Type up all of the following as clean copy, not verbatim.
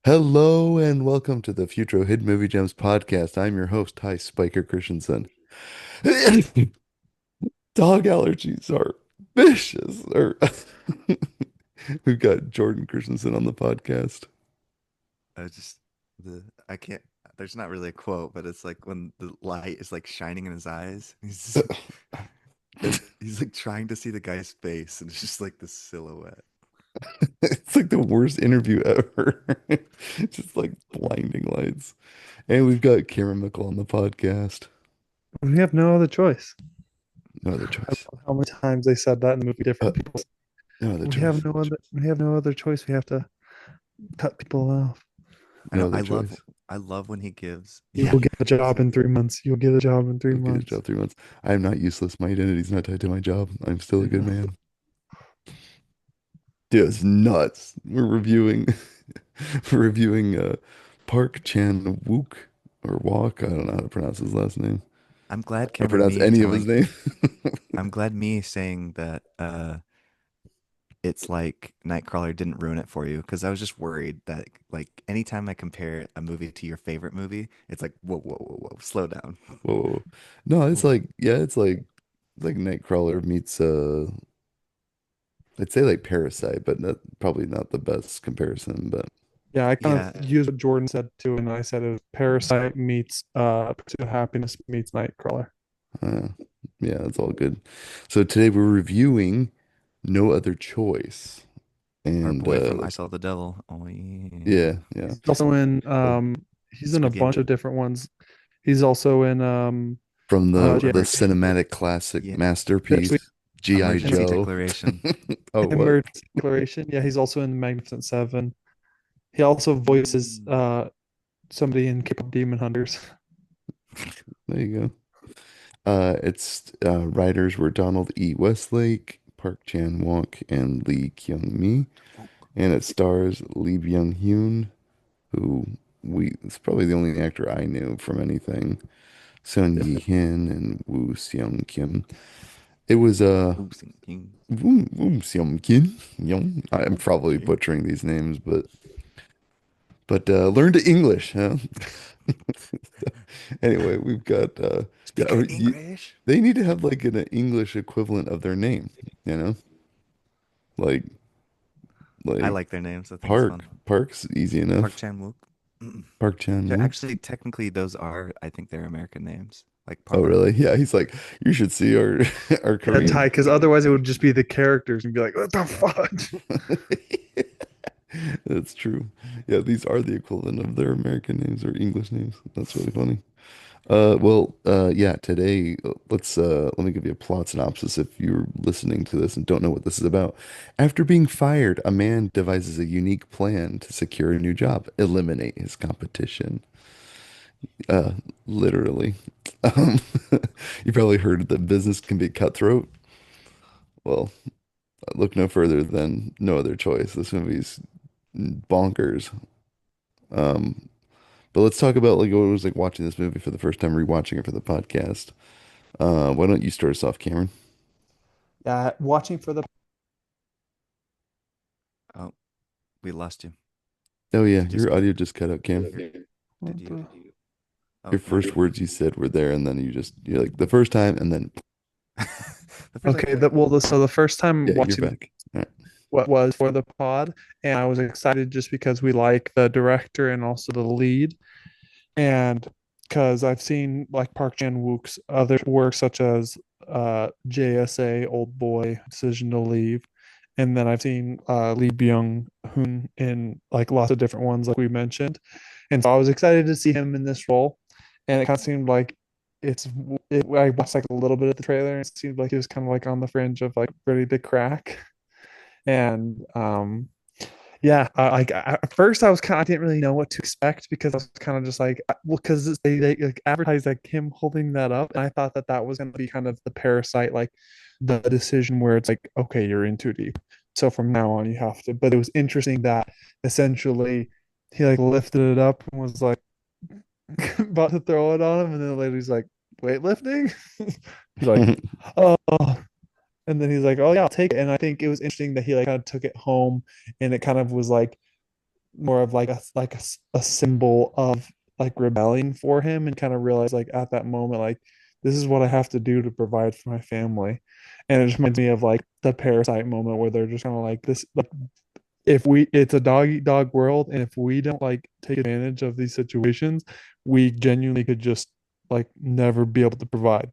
Hello and welcome to the Futro Hidden Movie Gems podcast. I'm your host, Ty Spiker Christensen. Dog allergies are vicious. We've got Jordan Christensen on the podcast. I just the I can't. There's not really a quote, but it's like when the light is like shining in his eyes. He's like trying to see the guy's face, and it's just like the silhouette. It's like the worst interview ever. Just like blinding lights. And we've got Cameron Mickle on the podcast. We have no other choice. No other I choice. love how many times they said that in the movie. Uh, Different people. no other We choice. have no other. We have no other choice. We have to cut people off. I No know. other choice. I love when he gives. You Yeah, will get a job in 3 months. You'll get a job in three I'll get a months. job 3 months. I am not useless. My identity's not tied to my job. I'm still a good Yeah. man. Dude, it's nuts. We're reviewing we're reviewing Park Chan Wook or Walk. I don't know how to pronounce his last name. I'm glad Or Cameron pronounce me any of his telling. name. I'm glad me saying that. It's like Nightcrawler didn't ruin it for you because I was just worried that like anytime I compare a movie to your favorite movie, it's like whoa, whoa, whoa, whoa, slow down. Whoa. No, it's like yeah, it's like Nightcrawler meets I'd say like Parasite, but probably not the best comparison, but Yeah, I kind Yeah, of used what Jordan said too, and I said it was Parasite meets Pursuit of Happiness meets Nightcrawler. uh, yeah, it's all good. So today we're reviewing No Other Choice. our And boy from I Saw the Devil. Oh yeah, yeah, yeah. He's also in he's in a Squid Game. bunch of different ones. He's also in From the yeah, cinematic classic Yeah, masterpiece, G.I. Emergency Joe. Declaration. Oh, what? Emergency Declaration. Yeah, he's also in the Magnificent Seven. He also voices Mm. somebody in K-pop Demon Hunters. There you go. It's writers were Donald E. Westlake, Park Chan-wook, and Lee Kyung-mi, and it stars Lee Byung-hun, who it's probably the only actor I knew from anything. Sun Yi-hin and Woo Seong-kim. It was Ooh, singing. Woo Seong-kim. Yum. I'm probably butchering these names, but learn to English, huh? Anyway, we've got yeah, Speaking of English, they need to have like an English equivalent of their name, you know? Like I like like their names. I think it's fun. Park's easy Park enough. Chan-wook. Mm. Park Chan They're Wook. actually technically those are I think they're American names. Like Oh Park. really? Yeah, he's like, you should see our our Yeah, Ty, Korean. because otherwise it would just be the characters and be like, what the fuck? That's true. Yeah, these are the equivalent of their American names or English names. That's really funny. Yeah, today let me give you a plot synopsis if you're listening to this and don't know what this is about. After being fired, a man devises a unique plan to secure a new job, eliminate his competition. Uh, Literally. Um, you probably heard that business can be cutthroat. Well, look no further than No Other Choice. This movie's bonkers. Um, but let's talk about like what it was like watching this movie for the first time, rewatching it for the podcast. Why don't you start us off, Cameron? Watching for the Oh, we lost you. Oh yeah, Did you your disconnect? audio just cut out, Cam. Did you? Oh Your no. first words you said were there, and then you're like the first time, and then The first like okay, what? so the first time yeah, you're watching back. All right. what was for the pod, and I was excited just because we like the director and also the lead, and because I've seen like Park Chan-wook's other work such as JSA, Old Boy, Decision to Leave, and then I've seen Lee Byung-hun in like lots of different ones like we mentioned, and so I was excited to see him in this role, and it kind of seemed like it's I watched like a little bit of the trailer and it seemed like he was kind of like on the fringe of like ready to crack, and yeah, at first I was kind of, I didn't really know what to expect because I was kind of just like, well, because they like advertised like him holding that up, and I thought that that was going to be kind of the Parasite, like the decision where it's like, okay, you're in too deep, so from now on you have to. But it was interesting that essentially he like lifted it up and was like about to throw it on him, and then the lady's like, weightlifting. He's like, oh, and then he's like, "Oh yeah, I'll take it." And I think it was interesting that he like kind of took it home, and it kind of was like more of like a symbol of like rebellion for him, and kind of realize like at that moment like this is what I have to do to provide for my family. And it just reminds me of like the Parasite moment where they're just kind of like this like if we it's a dog eat dog world, and if we don't like take advantage of these situations, we genuinely could just like never be able to provide.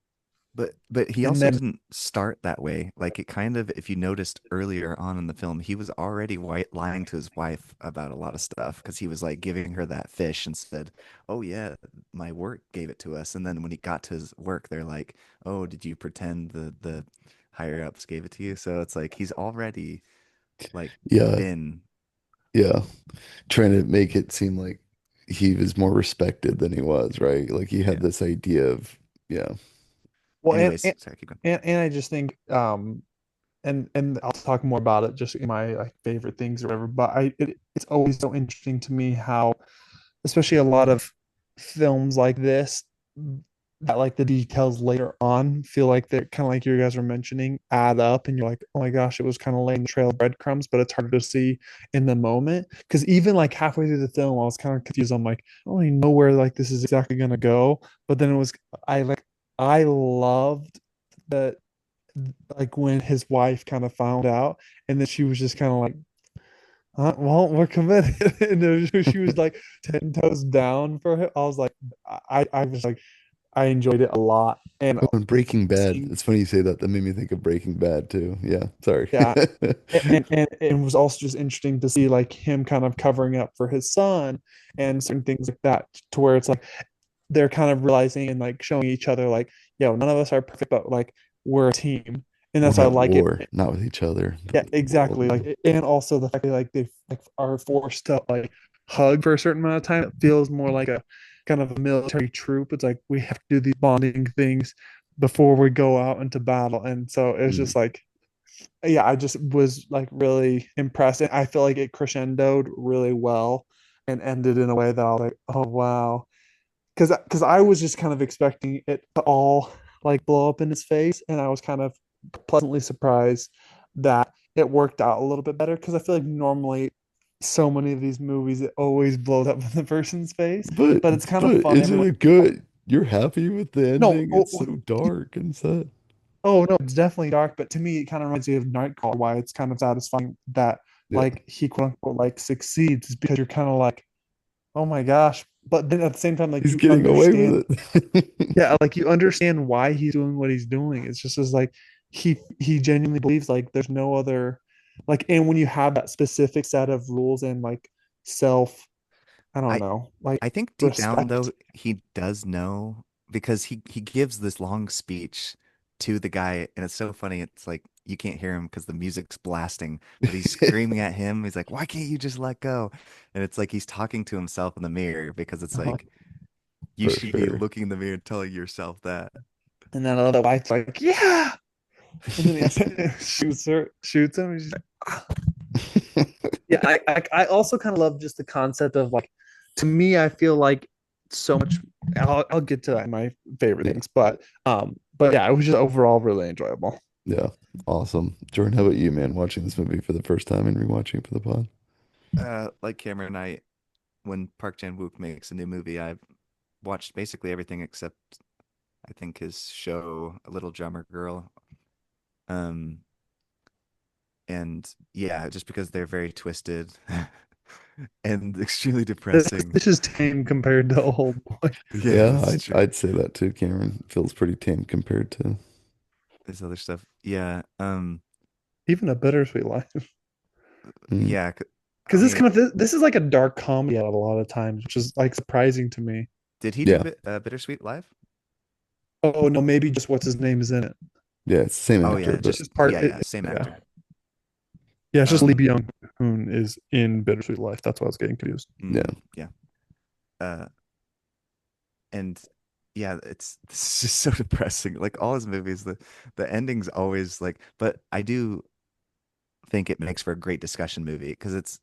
But he And also then didn't start that way. Like it kind of, if you noticed earlier on in the film, he was already lying to his wife about a lot of stuff because he was like giving her that fish and said, "Oh yeah, my work gave it to us." And then when he got to his work, they're like, "Oh, did you pretend the higher ups gave it to you?" So it's like he's already like Yeah, been, yeah. Trying to make it seem like he was more respected than he was, right? Like he had yeah. this idea of, yeah. well Anyways, sorry, keep going. and I just think and I'll talk more about it just in my like favorite things or whatever. But it's always so interesting to me how, especially a lot of films like this, that like the details later on feel like they're kind of like you guys were mentioning add up, and you're like, oh my gosh, it was kind of laying the trail of breadcrumbs, but it's hard to see in the moment. Because even like halfway through the film, I was kind of confused. I'm like, I don't even know where like this is exactly gonna go. But then it was I loved that like when his wife kind of found out, and then she was just kind of like, well, we're committed. And then she was like 10 toes down for him. I was like, I was like, I enjoyed it a lot. And Oh, and Breaking Bad. seeing, It's funny you say that. That made me think of Breaking Bad too. Yeah, sorry. yeah. And it was also just interesting to see like him kind of covering up for his son and certain things like that, to where it's like they're kind of realizing and like showing each other like, yo, none of us are perfect, but like we're a team. And that's We're why I at like it. war, not with each other, but Yeah, with the world. exactly. Like, and also the fact that like they like are forced to like hug for a certain amount of time. It feels more like a kind of a military troop. It's like we have to do these bonding things before we go out into battle. And so it was Mm. just like, yeah, I just was like really impressed. And I feel like it crescendoed really well and ended in a way that I was like, oh wow. Because I was just kind of expecting it to all like blow up in his face, and I was kind of pleasantly surprised that it worked out a little bit better. Because I feel like normally so many of these movies it always blows up in the person's face, But but it's kind of but fun isn't every once it in a while. good? You're happy with the No, ending? It's so dark and sad. oh no, it's definitely dark, but to me it kind of reminds me of Nightcrawler. Why it's kind of satisfying that Yeah. like he quote unquote like succeeds is because you're kind of like, oh my gosh, but then at the same time like He's you getting away understand. with it. Yeah, like you understand why he's doing what he's doing. It's just as like he genuinely believes like there's no other like, and when you have that specific set of rules and like self, I don't I know, like I think deep down respect. though he does know because he gives this long speech to the guy and it's so funny. It's like you can't hear him because the music's blasting, but he's screaming at him. He's like, "Why can't you just let go?" And it's like he's talking to himself in the mirror because it's Uh-huh. like you For should be sure. looking in the mirror and telling yourself that. And then the wife's like, yeah. And then he shoots him. And she's like, "Ah." Yeah, I also kind of love just the concept of like, to me, I feel like so much. I'll get to that in my favorite Yeah. things, but yeah, it was just overall really enjoyable. Yeah. Awesome. Jordan, how about you, man? Watching this movie for the first time and rewatching it for the pod? Like Cameron, I when Park Chan-wook makes a new movie, I've watched basically everything except I think his show, A Little Drummer Girl. Um, and yeah, just because they're very twisted and extremely depressing. This is tame compared to Old Boy. Yeah, Yeah, that's I'd true. I'd say that too, Cameron. Feels pretty tame compared to. There's other stuff. Yeah. Even a bittersweet life. Mm. Yeah. I Because mean, this is like a dark comedy a lot of times, which is like surprising to me. did he do Yeah. Bittersweet Live? Oh no, maybe just what's his name is in it. Yeah, it's the same Oh actor, yeah, but It's just just part. yeah, yeah, same Yeah, actor. yeah. It's just Lee Um, Byung Hun is in Bittersweet Life. That's why I was getting confused. yeah. yeah. Uh, and yeah, it's just so depressing. Like all his movies, the ending's always like, but I do think it makes for a great discussion movie because it's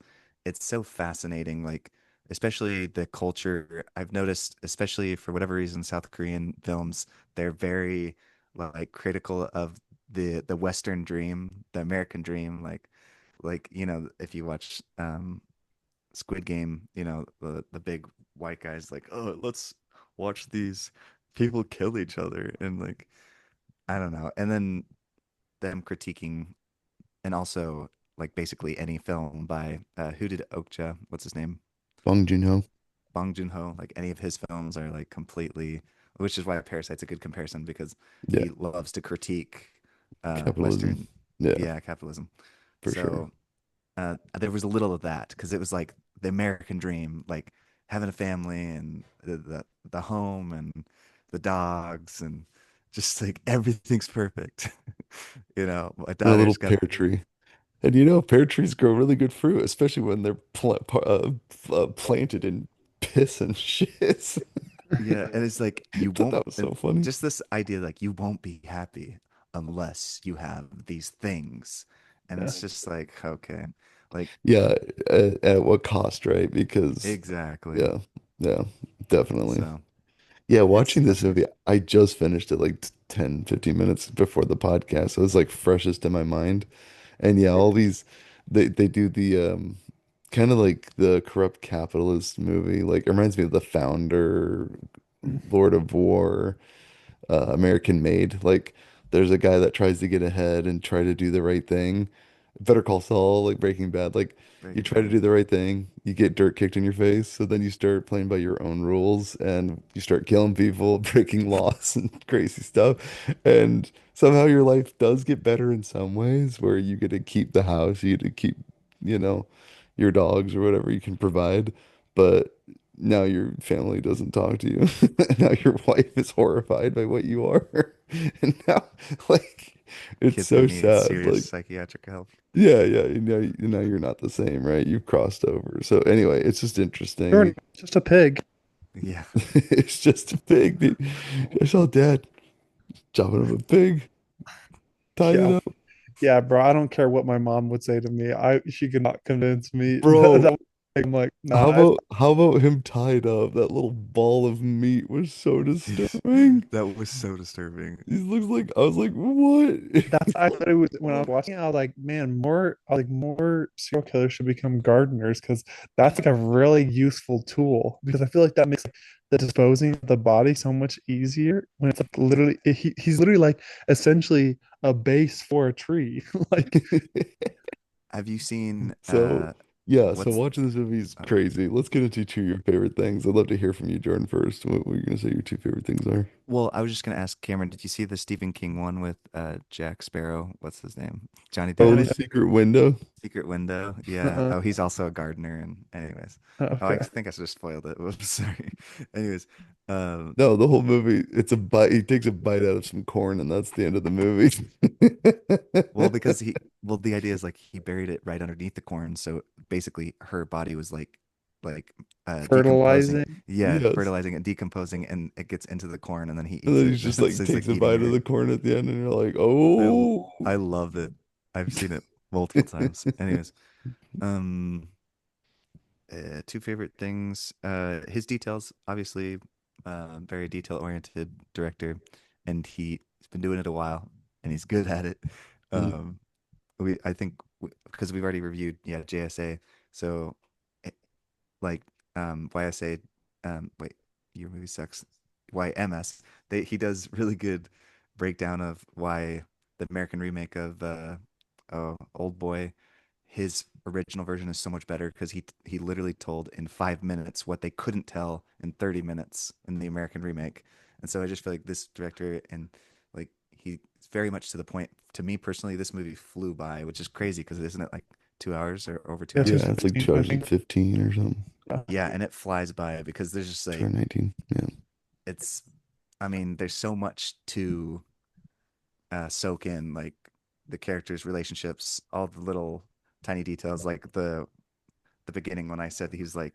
so fascinating. Like especially the culture. I've noticed, especially for whatever reason, South Korean films, they're very like critical of the Western dream, the American dream. Like if you watch Squid Game, the big white guys like, oh, let's watch these people kill each other, and like I don't know, and then them critiquing, and also like basically any film by who did Okja? What's his name? Bong Joon-ho. Bong Joon-ho. Like any of his films are like completely, which is why Parasite's a good comparison because Yeah, he loves to critique capitalism. Western, Yeah, yeah, capitalism. for sure. So there was a little of that because it was like the American dream, like having a family and the home and the dogs and just like everything's perfect. My And a little daughter's got pear tree. And pear trees grow really good fruit, especially when they're planted in piss and shit. yeah, and it's like I you thought won't, that was and so funny. just this idea like you won't be happy unless you have these things, and Yeah. it's just like okay, like Yeah, at what cost, right? Because, exactly. yeah, yeah, definitely. So Yeah, it's watching this movie, fascinating. I just finished it like 10, 15 minutes before the podcast. So it was like freshest in my mind. And yeah, all these they do the kind of like the corrupt capitalist movie. Like it reminds me of The Founder, Lord of War, American Made. Like there's a guy that tries to get ahead and try to do the right thing. Better Call Saul, like Breaking Bad. Like you Breaking try to Bad. do the right thing, you get dirt kicked in your face, so then you start playing by your own rules and you start killing people, breaking laws and crazy stuff. And somehow your life does get better in some ways where you get to keep the house, you get to keep, you know, your dogs or whatever you can provide. But now your family doesn't talk to you. Now your wife is horrified by what you are. And now, like, it's Kids that so need sad. serious Like, psychiatric help. yeah, yeah, you're not the same, right? You've crossed over. So anyway, it's just Sure, interesting. just a pig. Yeah. It's just a pig. Dude. I saw dad chopping up a pig, tied it Yeah, up. yeah, bro. I don't care what my mom would say to me. She could not convince me Bro, I'm like, how nah, about how about him tied up? That little ball of meat was so disturbing. That was so disturbing. He looks like I was like, what? that's I thought it was when I was watching it, I was like, man, more serial killers should become gardeners because that's like a really useful tool because I feel like that makes like, the disposing of the body so much easier when it's like literally he's literally like essentially a base for a tree. Like Have you seen So yeah, so what's watching this movie is oh, crazy. Let's get into two of your favorite things. I'd love to hear from you, Jordan, first. What were you gonna say your two favorite things are? well, I was just gonna ask Cameron, did you see the Stephen King one with Jack Sparrow? What's his name? Johnny Depp. Oh, Johnny The Depp. Secret Window. Secret Window. Yeah. Uh-uh. Oh, he's also a gardener. And anyways, oh, I Okay. think I should have spoiled it. Whoops, sorry. Anyways, um, No, the whole movie, it's a bite. He takes a bite out of some corn, and that's the end of the movie. well, because the idea is like he buried it right underneath the corn, so basically her body was like decomposing. Fertilizing. Yeah, Yes. fertilizing and decomposing, and it gets into the corn, and then he And eats then it. he just It's like just like takes a eating bite of her. the corn at the end, and you're like, I oh. I loved it. I've seen it multiple times. Anyways, um. Two favorite things. His details, obviously, very detail oriented director, and he's been doing it a while, and he's good at it. Mm, I think because we've already reviewed, yeah, JSA. So, eh, like, YSA, wait, your movie sucks. YMS. He does really good breakdown of why the American remake of Old Boy, his original version is so much better because he literally told in 5 minutes what they couldn't tell in 30 minutes in the American remake. And so I just feel like this director and like he's very much to the point. To me personally, this movie flew by, which is crazy because isn't it like 2 hours or over two Yeah, yeah, hours? it's like 2:15, I 2 hours and think. 15 or something. Yeah. Yeah, and it flies by because there's just like 2 hours 19. Yeah. it's. I mean, there's so much to soak in, like the characters' relationships, all the little tiny details, like the beginning when I said he was like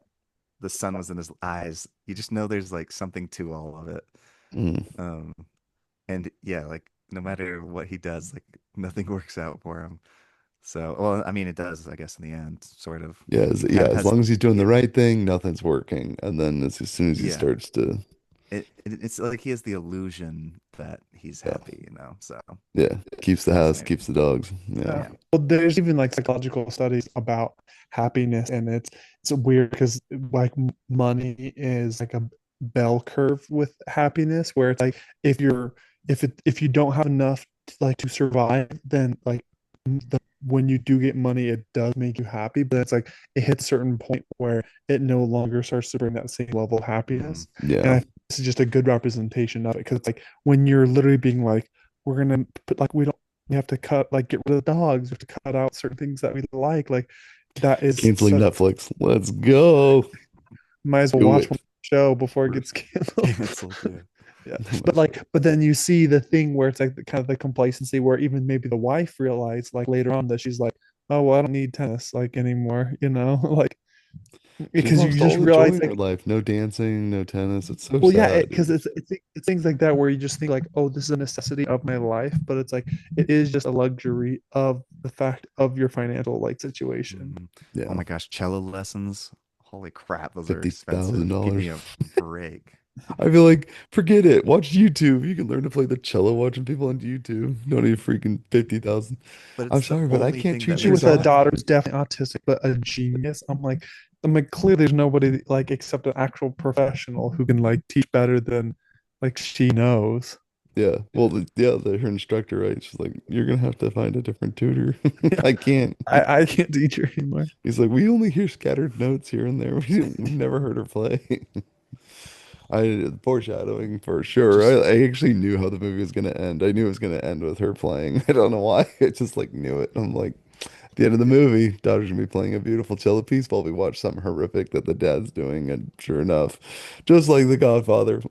the sun was in his eyes. You just know there's like something to all of it. Mm. Um, and yeah, like no matter what he does, like nothing works out for him. So, well, I mean, it does, I guess, in the end, sort of. Yeah, He yeah, kind of as has, long as he's doing the yeah, right thing, nothing's working. And then as soon as he yeah, starts to it's like he has the illusion that he's Yeah. happy, you know. So Yeah. Keeps the house, fascinating. keeps the dogs. Yeah. Yeah. Yeah. Well, there's even like psychological studies about happiness, and it's weird because like money is like a bell curve with happiness, where it's like if you don't have enough like to survive, then like when you do get money, it does make you happy, but it's like it hits a certain point where it no longer starts to bring that same level of Hmm. happiness. And Yeah. I think this is just a good representation of it because it's like when you're literally being like, we're gonna put like we have to cut like get rid of the dogs, we have to cut out certain things that we like that is Canceling such Netflix. Let's go. might as well Do watch it. one show before it For- gets canceled. Cancelled. Yeah. Yeah. Might But as well. like but then you see the thing where it's like the kind of the complacency where even maybe the wife realized like later on that she's like, oh well, I don't need tennis like anymore, like She's because you lost all just the joy realize in her like, life. No dancing, no tennis. It's so well, yeah, sad, because dude. it's things like that where you just think like, oh, this is a necessity of my life, but it's like it is just a luxury of the fact of your financial like situation. Hmm. Oh Yeah. my gosh, cello lessons. Holy crap, those are $50,000. expensive. Give me a break. I feel like, forget it. Watch YouTube. You can learn to play the cello watching people on YouTube. Don't need freaking 50,000. But I'm it's the sorry, but I only can't thing that treat Especially your makes with me a daughter. daughter happy. who's definitely autistic, but a genius. I'm like, clearly there's nobody like except an actual professional who can like teach better than like she knows. Yeah. Well, her instructor, right? She's like, you're gonna have to find a different tutor. Yeah, I can't. I can't teach her anymore. He's like, we only hear scattered notes here and there. We've never heard her play. Foreshadowing for sure. Just I actually knew how the movie was gonna end. I knew it was gonna end with her playing. I don't know why. I just like knew it. I'm like, at the end of the movie, daughter's gonna be playing a beautiful cello piece while we watch something horrific that the dad's doing. And sure enough, just like The Godfather,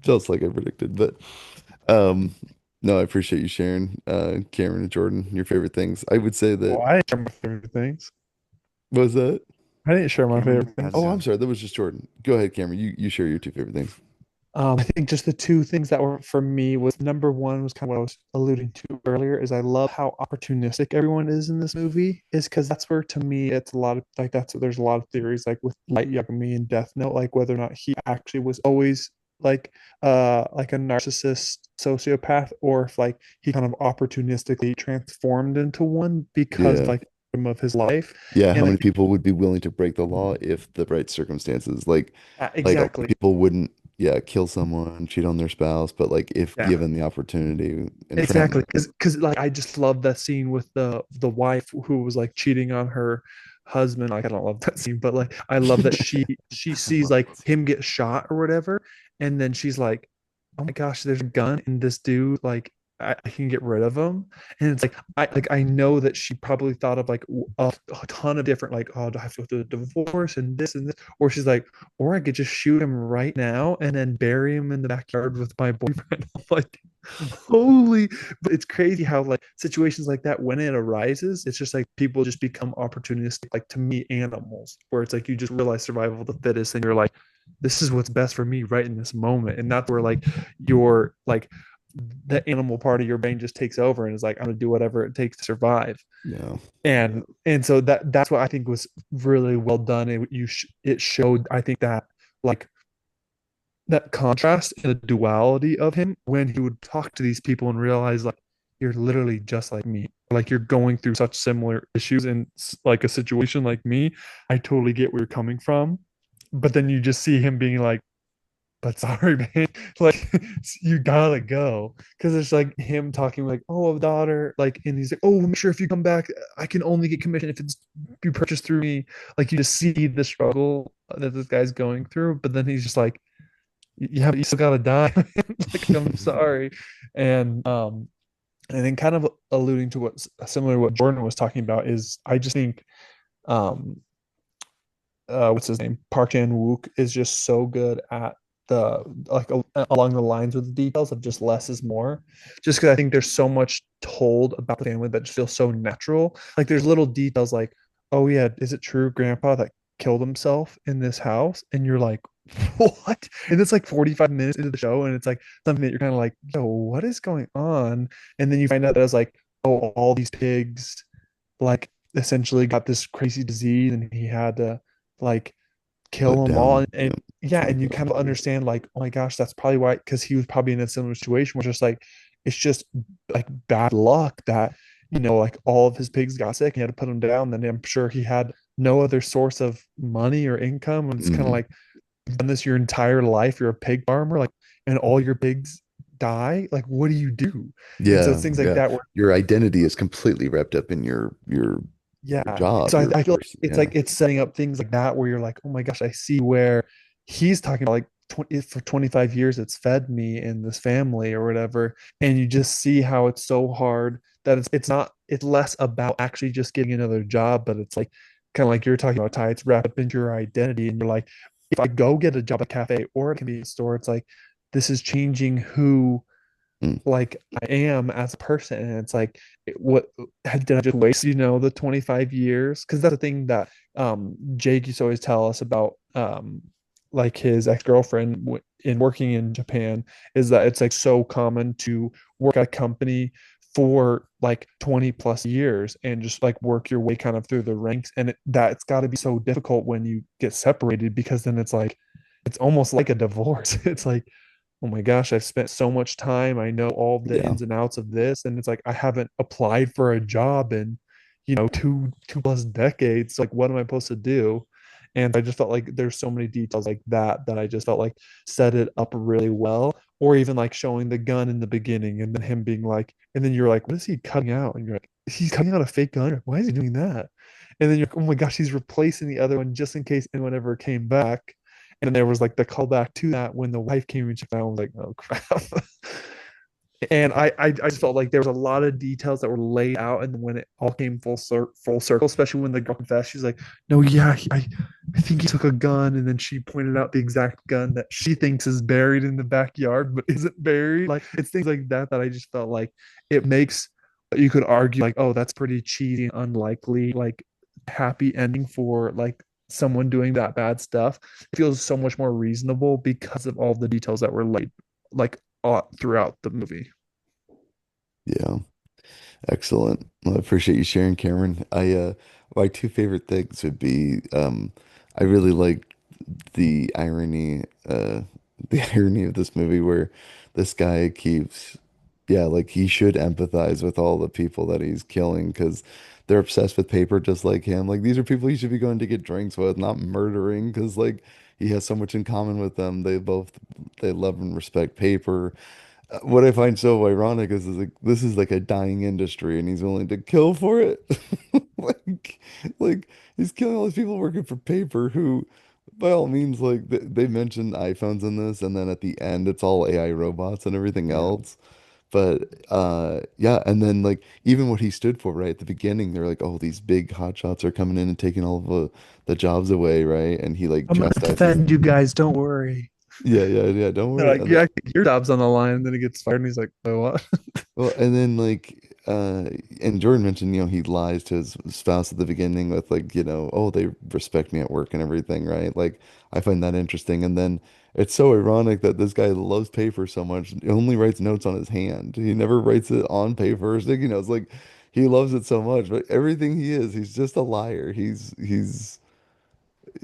just like I predicted. But um, no, I appreciate you sharing, Cameron and Jordan, your favorite things. I would say Well, that I didn't share my favorite things. was that. I didn't share my Cameron, favorite how'd it things. Oh, I'm go? sorry, that was just Jordan. Go ahead, Cameron. You share your two favorite things. I think just the two things that were for me was number one was kind of what I was alluding to earlier is I love how opportunistic everyone is in this movie is because that's where to me it's a lot of like that's there's a lot of theories like with Light Yagami and Death Note like whether or not he actually was always like a narcissist sociopath or if like he kind of opportunistically transformed into one because Yeah. like of his life. Yeah, how And I many think people would be willing to break the law if the right circumstances? Like a lot of exactly. people wouldn't, yeah, kill someone, cheat on their spouse, but like if Yeah. given the opportunity, Exactly, entrapment. because like I just love that scene with the wife who was like cheating on her husband. Like I don't love that scene, but like I love that she I sees love like that scene. him get shot or whatever, and then she's like, "Oh my gosh, there's a gun in this dude. Like I can get rid of him." And it's like I know that she probably thought of like a ton of different like, oh, do I have to go through the divorce and this, or she's like, or I could just shoot him right now and then bury him in the backyard with my boyfriend. I'm like, holy, but it's crazy how like situations like that when it arises it's just like people just become opportunistic like to me animals where it's like you just realize survival of the fittest and you're like this is what's best for me right in this moment and that's where like your like the animal part of your brain just takes over and is like I'm gonna do whatever it takes to survive Yeah. and so that's what I think was really well done it showed I think that like that contrast and the duality of him when he would talk to these people and realize like you're literally just like me like you're going through such similar issues in like a situation like me. I totally get where you're coming from, but then you just see him being like, but sorry man, like you gotta go because it's like him talking like, oh daughter, like and he's like, oh make sure if you come back I can only get commission if it's you purchased through me. Like you just see the struggle that this guy's going through, but then he's just like, yeah, but you still gotta die. Like, I'm sorry. And then kind of alluding to what similar to what Jordan was talking about is I just think um what's his name? Park Chan Wook is just so good at the like along the lines with the details of just less is more. Just because I think there's so much told about the family that just feels so natural. Like there's little details like, oh yeah, is it true grandpa that killed himself in this house? And you're like, what? And it's like 45 minutes into the show, and it's like something that you're kind of like, yo, what is going on? And then you find out that it's like, oh, all these pigs like essentially got this crazy disease and he had to like kill put them all. down. And Yeah, yeah, something and you like that. kind of understand like, oh my gosh, that's probably why, because he was probably in a similar situation where just like it's just like bad luck that like all of his pigs got sick and he had to put them down. Then I'm sure he had no other source of money or income. And it's kind of Mhm. like you've done this your entire life. You're a pig farmer, like, and all your pigs die. Like, what do you do? And so it's Yeah, things like yeah. that where Your identity is completely wrapped up in your yeah. job, So your I feel person. Yeah. like it's setting up things like that where you're like, oh my gosh, I see where he's talking about like 20, for 25 years it's fed me and this family or whatever. And you just see how it's so hard that it's not it's less about actually just getting another job, but it's like kind of like you're talking about Ty, it's wrapped up into your identity. And you're like, if I go get a job at a cafe or a convenience store, it's like this is changing who Mm. like I am as a person. And it's like, what did I just waste, the 25 years? Because that's the thing that Jake used to always tell us about like his ex-girlfriend in working in Japan is that it's like so common to work at a company for like 20 plus years and just like work your way kind of through the ranks. And that's got to be so difficult when you get separated because then it's like, it's almost like a divorce. It's like, oh my gosh, I've spent so much time. I know all the Yeah. ins and outs of this. And it's like I haven't applied for a job in, two plus decades. Like, what am I supposed to do? And I just felt like there's so many details like that I just felt like set it up really well. Or even like showing the gun in the beginning and then him being like, and then you're like, what is he cutting out? And you're like, he's cutting out a fake gun. Why is he doing that? And then you're like, oh my gosh, he's replacing the other one just in case anyone ever came back. And there was like the callback to that when the wife came and checked out. I was like, oh crap. And I just felt like there was a lot of details that were laid out, and when it all came full circle, especially when the girl confessed, she's like, "No, yeah, I think he took a gun," and then she pointed out the exact gun that she thinks is buried in the backyard, but isn't buried. Like it's things like that I just felt like it makes you could argue like, oh, that's pretty cheesy, and unlikely, like happy ending for like someone doing that bad stuff. It feels so much more reasonable because of all the details that were laid like throughout the movie. Yeah. Excellent. Well, I appreciate you sharing, Cameron. My two favorite things would be I really like the irony the irony of this movie where this guy keeps yeah, like he should empathize with all the people that he's killing because they're obsessed with paper just like him. Like these are people he should be going to get drinks with, not murdering because like he has so much in common with them. They love and respect paper. What I find so ironic is like this is like a dying industry and he's willing to kill for it. Like like he's killing all these people working for paper who by all means like they mentioned iPhones in this and then at the end it's all AI robots and everything Yeah. else. But yeah, and then like even what he stood for right at the beginning, they're like, oh, these big hotshots are coming in and taking all of the jobs away, right? And he like I'm gonna chastises defend you guys. Don't worry. yeah, yeah, yeah, don't They're worry. like, And yeah, I think your job's on the line. And then he gets fired, and he's like, oh what? well, and then like and Jordan mentioned, he lies to his spouse at the beginning with like, oh, they respect me at work and everything, right? Like I find that interesting. And then it's so ironic that this guy loves paper so much. He only writes notes on his hand. He never writes it on paper or sticky notes. Like he loves it so much, but everything he is, he's just a liar. He's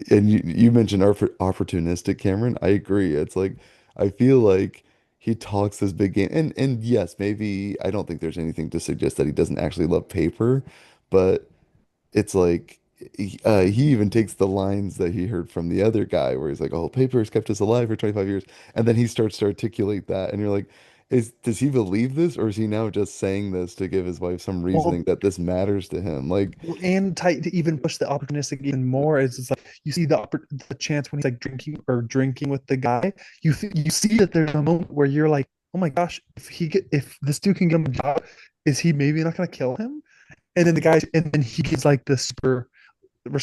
and you mentioned opportunistic, Cameron. I agree. It's like I feel like he talks this big game, and yes, maybe I don't think there's anything to suggest that he doesn't actually love paper, but it's like he even takes the lines that he heard from the other guy, where he's like, "Oh, paper has kept us alive for 25 years," and then he starts to articulate that, and you're like, does he believe this, or is he now just saying this to give his wife some reasoning Well, that this matters to him? Like, and tight to even push the opportunistic even more is just like you see the chance when he's like drinking with the guy. You see that there's a moment where you're like, oh my gosh, if this dude can get him a job, is he maybe not gonna kill him? And then and then he gives like the super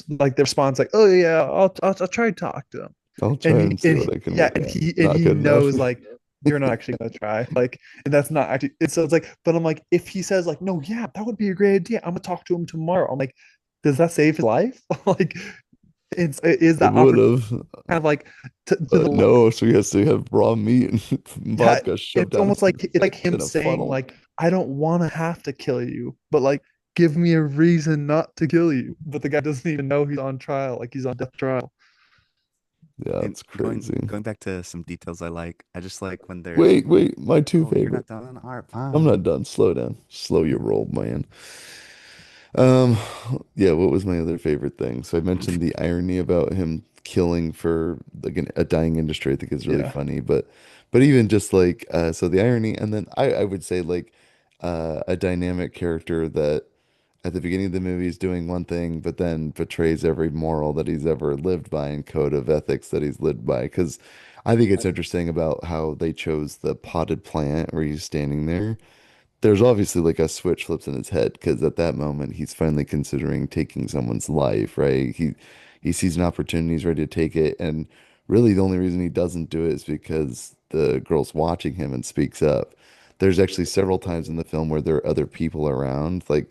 like the response like, oh yeah, I'll try to talk to him. I'll try And and see what I can yeah, work out. and Not he good enough. knows like you're not actually gonna try. Like, and that's not actually so it's like, but I'm like, if he says like, no, yeah, that would be a great idea. I'm gonna talk to him tomorrow. I'm like, does that save his life? Like is It that would opportunity have, kind of like to the but no. So he has to have raw meat and yeah, vodka shoved it's down almost like it's like him in a saying funnel. like, I don't want to have to kill you, but like give me a reason not to kill you. But the guy doesn't even know he's on trial, like he's on death trial. Yeah, And it's going crazy. going back to some details I like, I just like when there's Wait, my two oh, you're favorite. not done? All right, I'm fine. not done. Slow down. Slow your roll, man. Um, yeah, what was my other favorite thing? So I mentioned the irony about him killing for like a dying industry, I think is really Yeah. funny, but even just like so the irony and then I would say like a dynamic character that at the beginning of the movie is doing one thing, but then betrays every moral that he's ever lived by and code of ethics that he's lived by. Because I think it's interesting about how they chose the potted plant where he's standing there. There's obviously like a switch flips in his head because at that moment he's finally considering taking someone's life, right? He sees an opportunity, he's ready to take it, and really the only reason he doesn't do it is because the girl's watching him and speaks up. There's actually several times in the film where there are other people around, like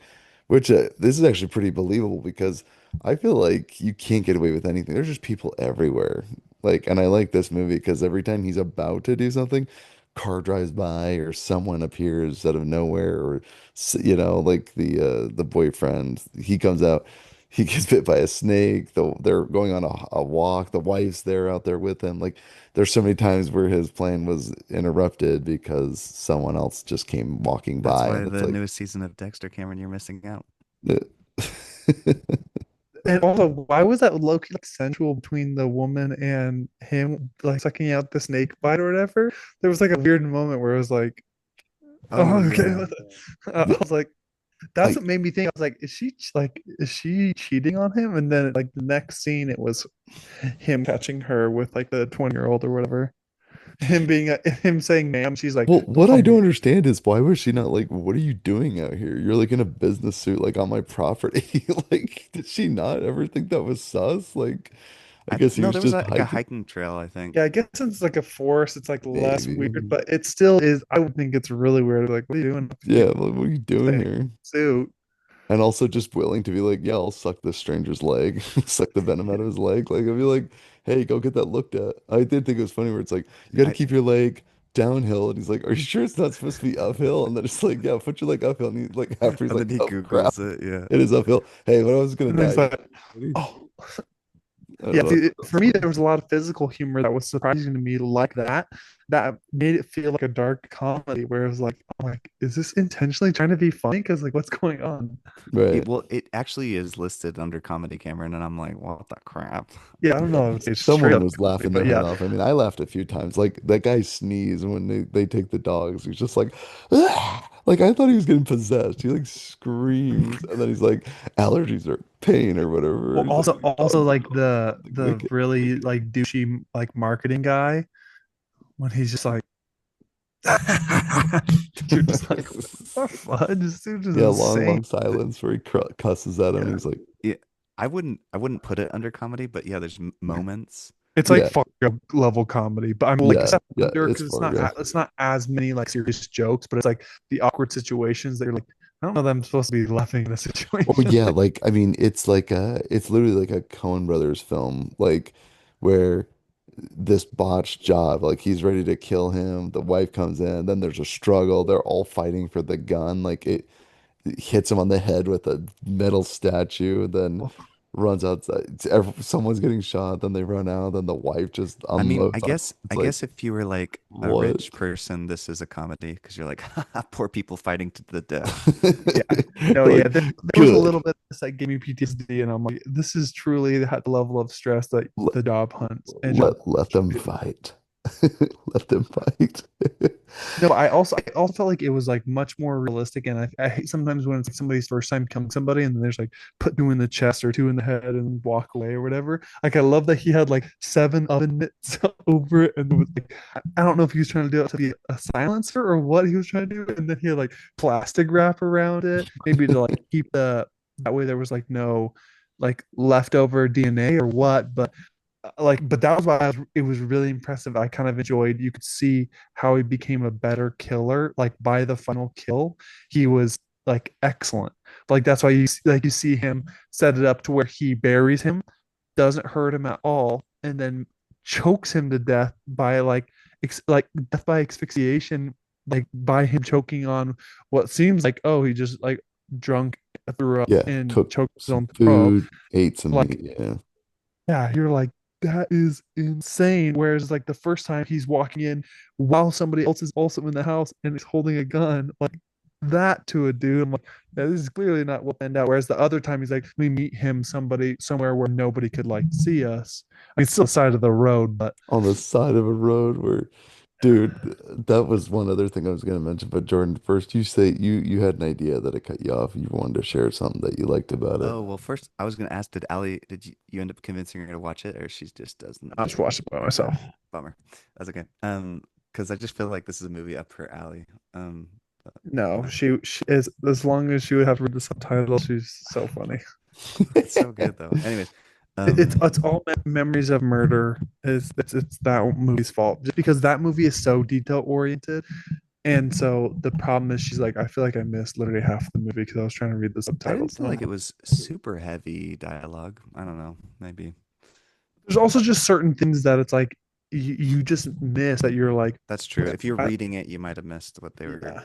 which this is actually pretty believable because I feel like you can't get away with anything. There's just people everywhere. Like, and I like this movie because every time he's about to do something, car drives by or someone appears out of nowhere or like the boyfriend he comes out he gets bit by a snake they're going on a walk the wife's there out there with him like there's so many times where his plan was interrupted because someone else just came walking That's by why and it's the like newest season of Dexter, Cameron, you're missing out. And also, why was that low key like sensual between the woman and him, like sucking out the snake bite or whatever? There was like a weird moment where it was like, Oh oh, okay. yeah. I was like, that's I what made me think. I was like, is she cheating on him? And then like the next scene, it was him catching her with like the 20-year-old or whatever. Him being him saying, "Ma'am," she's like, Well, "Don't what call I don't me." understand is why was she not like, what are you doing out here? You're like in a business suit, like on my property. Like, did she not ever think that was sus? Like, I I guess he no, was there was just like a hiking, hiking trail, I think. Yeah, I guess since it's like a forest, it's like less weird, maybe. but it still is. I would think it's really weird. Like, what are you doing? Yeah, like, what are you doing Staying here? suit. And also just willing to be like, yeah, I'll suck this stranger's leg, suck the venom out of his leg. Like, I'd be like, hey, go get that looked at. I did think it was funny where it's like, you got to I keep your leg downhill. And he's like, are you sure it's not supposed to be uphill? And then it's like, yeah, put your leg uphill. And he's like, after he's and like, then he oh crap, Googles it. Yeah. it is uphill. Hey, when I was gonna And then die, he's you like, ready? "Oh, I don't yeah." know. See, for me, there was a lot of physical humor that was surprising to me, like that. That made it feel like a dark comedy, where it was like, "I'm like, is this intentionally trying to be funny? Because like, what's going on?" Right. Well, it actually is listed under comedy, Cameron, and I'm like, what the crap? Yeah, I don't know. It's straight Someone up was comedy, laughing their but head yeah, off. I mean, I laughed a few times. Like that guy sneezed when they take the dogs. He's just like, "Ah!" Like I thought he was getting possessed. He like screams, and then he's like, allergies or pain or whatever. well, He's like, also my also dog's like ill. Like the wicked. really like douchey like marketing guy when he's just like you're just like what the fudge? This dude's just Yeah, long, insane. long silence where he cusses at him. Yeah. He's like, Yeah, I wouldn't put it under comedy, but yeah, there's moments. It's like yeah, Fargo level comedy, but I'm like a yeah, step yeah. under It's because Fargo. it's not as many like serious jokes, but it's like the awkward situations that you're like, I don't know that I'm supposed to be laughing in this Oh situation. yeah, like I mean, it's literally like a Coen Brothers film, like where this botched job. Like he's ready to kill him. The wife comes in. Then there's a struggle. They're all fighting for the gun. It hits him on the head with a metal statue. Then runs outside. Someone's getting shot. Then they run out. Then the wife just I mean, I unloads on him. guess It's I like guess if you were like a what? rich person, this is a comedy because you're like, poor people fighting to the death. Yeah. No, They're yeah. like There was a little good. bit of this that gave me PTSD, and I'm like, this is truly the level of stress that Let, the job hunts and job let should them be. fight. Let them fight. No, I also felt like it was like much more realistic, and I hate sometimes when it's like somebody's first time killing somebody, and then there's like put two in the chest or two in the head and walk away or whatever. Like I love that he had like seven oven mitts over it, and it was like I don't know if he was trying to do it to be a silencer or what he was trying to do, and then he had like plastic wrap around it, maybe to like keep the that way there was like no like leftover DNA or what, but like but that was why it was really impressive. I kind of enjoyed, you could see how he became a better killer. Like by the final kill he was like excellent. Like that's why you see him set it up to where he buries him, doesn't hurt him at all, and then chokes him to death by like death by asphyxiation, like by him choking on what seems like, oh, he just like drunk, threw up Yeah, and cook choked his some own throat. food, ate some Like meat. Yeah. yeah, you're like, that is insane. Whereas like the first time he's walking in while somebody else is also in the house and is holding a gun, like that to a dude. I'm like, yeah, this is clearly not well planned out. Whereas the other time he's like, we meet him somebody somewhere where nobody could like see us. I mean, it's still the side of the road, but On the side of a road where, dude, that was one other thing I was gonna mention. But Jordan, first you say you had an idea that it cut you off. You wanted to share something that you liked about it. Oh, well, first I was gonna ask, did Allie, did you end up convincing her to watch it, or she just doesn't? I just watched it by myself. Bummer. That's okay. Because I just feel like this is a movie up her alley. Um, but, No, she is as long as she would have to read the subtitles, she's so funny. it's so good though. Anyways, It's all memories of murder. It's that movie's fault just because that movie is so detail oriented. And so the problem is she's like, I feel like I missed literally half the movie because I was trying to read the I didn't subtitles. feel And like it was super heavy dialogue. I don't know, maybe. there's also just certain things that it's like you just miss that you're like, That's true. If you're I, reading it, you might have missed what they were. yeah,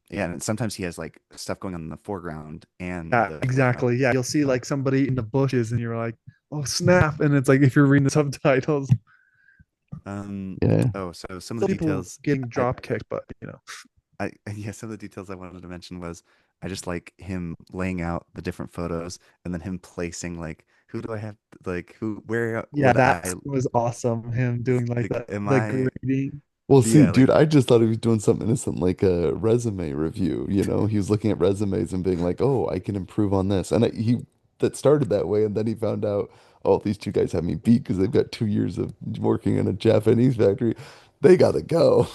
Yeah, and sometimes he has like stuff going on in the foreground and yeah, the background. exactly. Yeah, you'll see like somebody in the bushes and you're like, oh snap. And it's like if you're reading the subtitles, Um, Yeah. oh, so some of still the people details getting I, drop kicked, but you know, I yeah, some of the details I wanted to mention was I just like him laying out the different photos and then him placing like who do I have like who where yeah, would that I was awesome. Him doing like like am the I grading. Well, see, yeah dude, like I just thought he was doing something innocent like a resume review. You know, he was looking at resumes and being like, "Oh, I can improve on this." And he that started that way, and then he found out, "Oh, these two guys have me beat because they've got 2 years of working in a Japanese factory. They gotta go."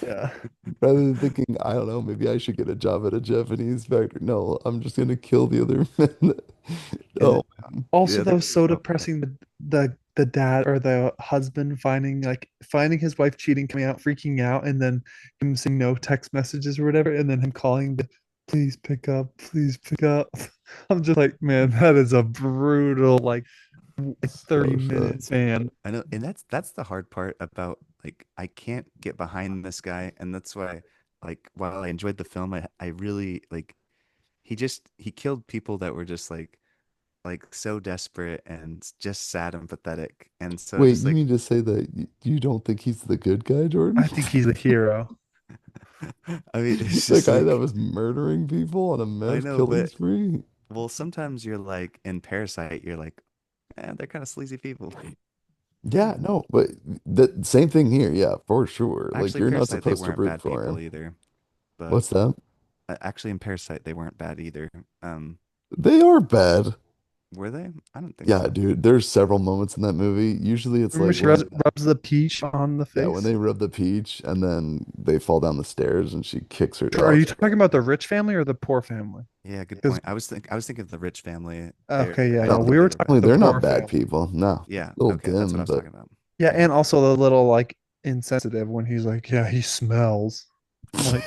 Yeah. Rather than thinking, I don't know, maybe I should get a job at a Japanese factory. No, I'm just gonna kill the other men. and Oh, Also, the that other was so oh, depressing. The dad or the husband finding his wife cheating, coming out, freaking out, and then him saying no text messages or whatever, and then him calling, please pick up, please pick up. I'm just like, man, that is a brutal like so 30 sad. minutes, man. I know, and that's the hard part about like I can't get behind this guy, and that's why like while I enjoyed the film, I really like he killed people that were just like so desperate and just sad and pathetic, and so Wait, just you like mean to say that you don't think he's the good guy, Jordan? I think he's a hero. I mean, it's The just guy that like was murdering people on a I mass know, killing but spree? well, sometimes you're like in Parasite, you're like, they're kind of sleazy people. Yeah, no, but the same thing here. Yeah, for sure. Like Actually, you're not Parasite, they supposed to weren't root bad for people him. either. But What's that? actually, in Parasite, they weren't bad either. Um, They are bad. were they? I don't think Yeah, so. dude. There's several moments in that movie. Usually it's Remember like she rubs, when rubs the peach on the yeah, when face? they rub the peach and then they fall down the stairs and she kicks her Are dog. you talking about the rich family or the poor family? Yeah, good Because point. I was thinking of the rich family. okay, yeah, I No, no, didn't the we think they were were talking family, bad. about the they're poor not bad family. people. No. Yeah, A little okay, that's what I dim, was but talking about. Yeah, Yeah. and also the little like insensitive when he's like, "Yeah, he smells." I'm like,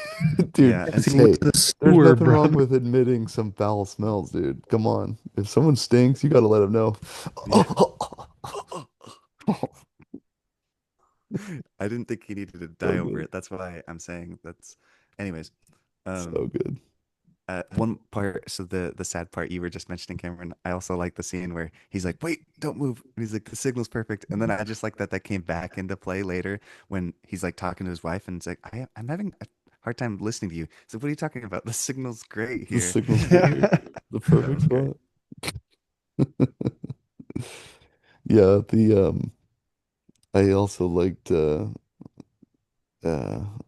dude, Yeah, yes, and he went hey, to the there's sewer, nothing wrong brother. with admitting some foul smells, dude. Come on. If someone stinks, you gotta let them know. yeah. I didn't think he needed to So die over good. it. That's why I'm saying that's. Anyways, So good. one part. So the sad part you were just mentioning, Cameron. I also like the scene where he's like, "Wait, don't move." And he's like, "The signal's perfect." And then I just like that that came back into play later when he's like talking to his wife and it's like, I'm having a hard time listening to you." So what are you talking about? The signal's great The here. signal's perfect. The That perfect was great. spot. Yeah, I also liked uh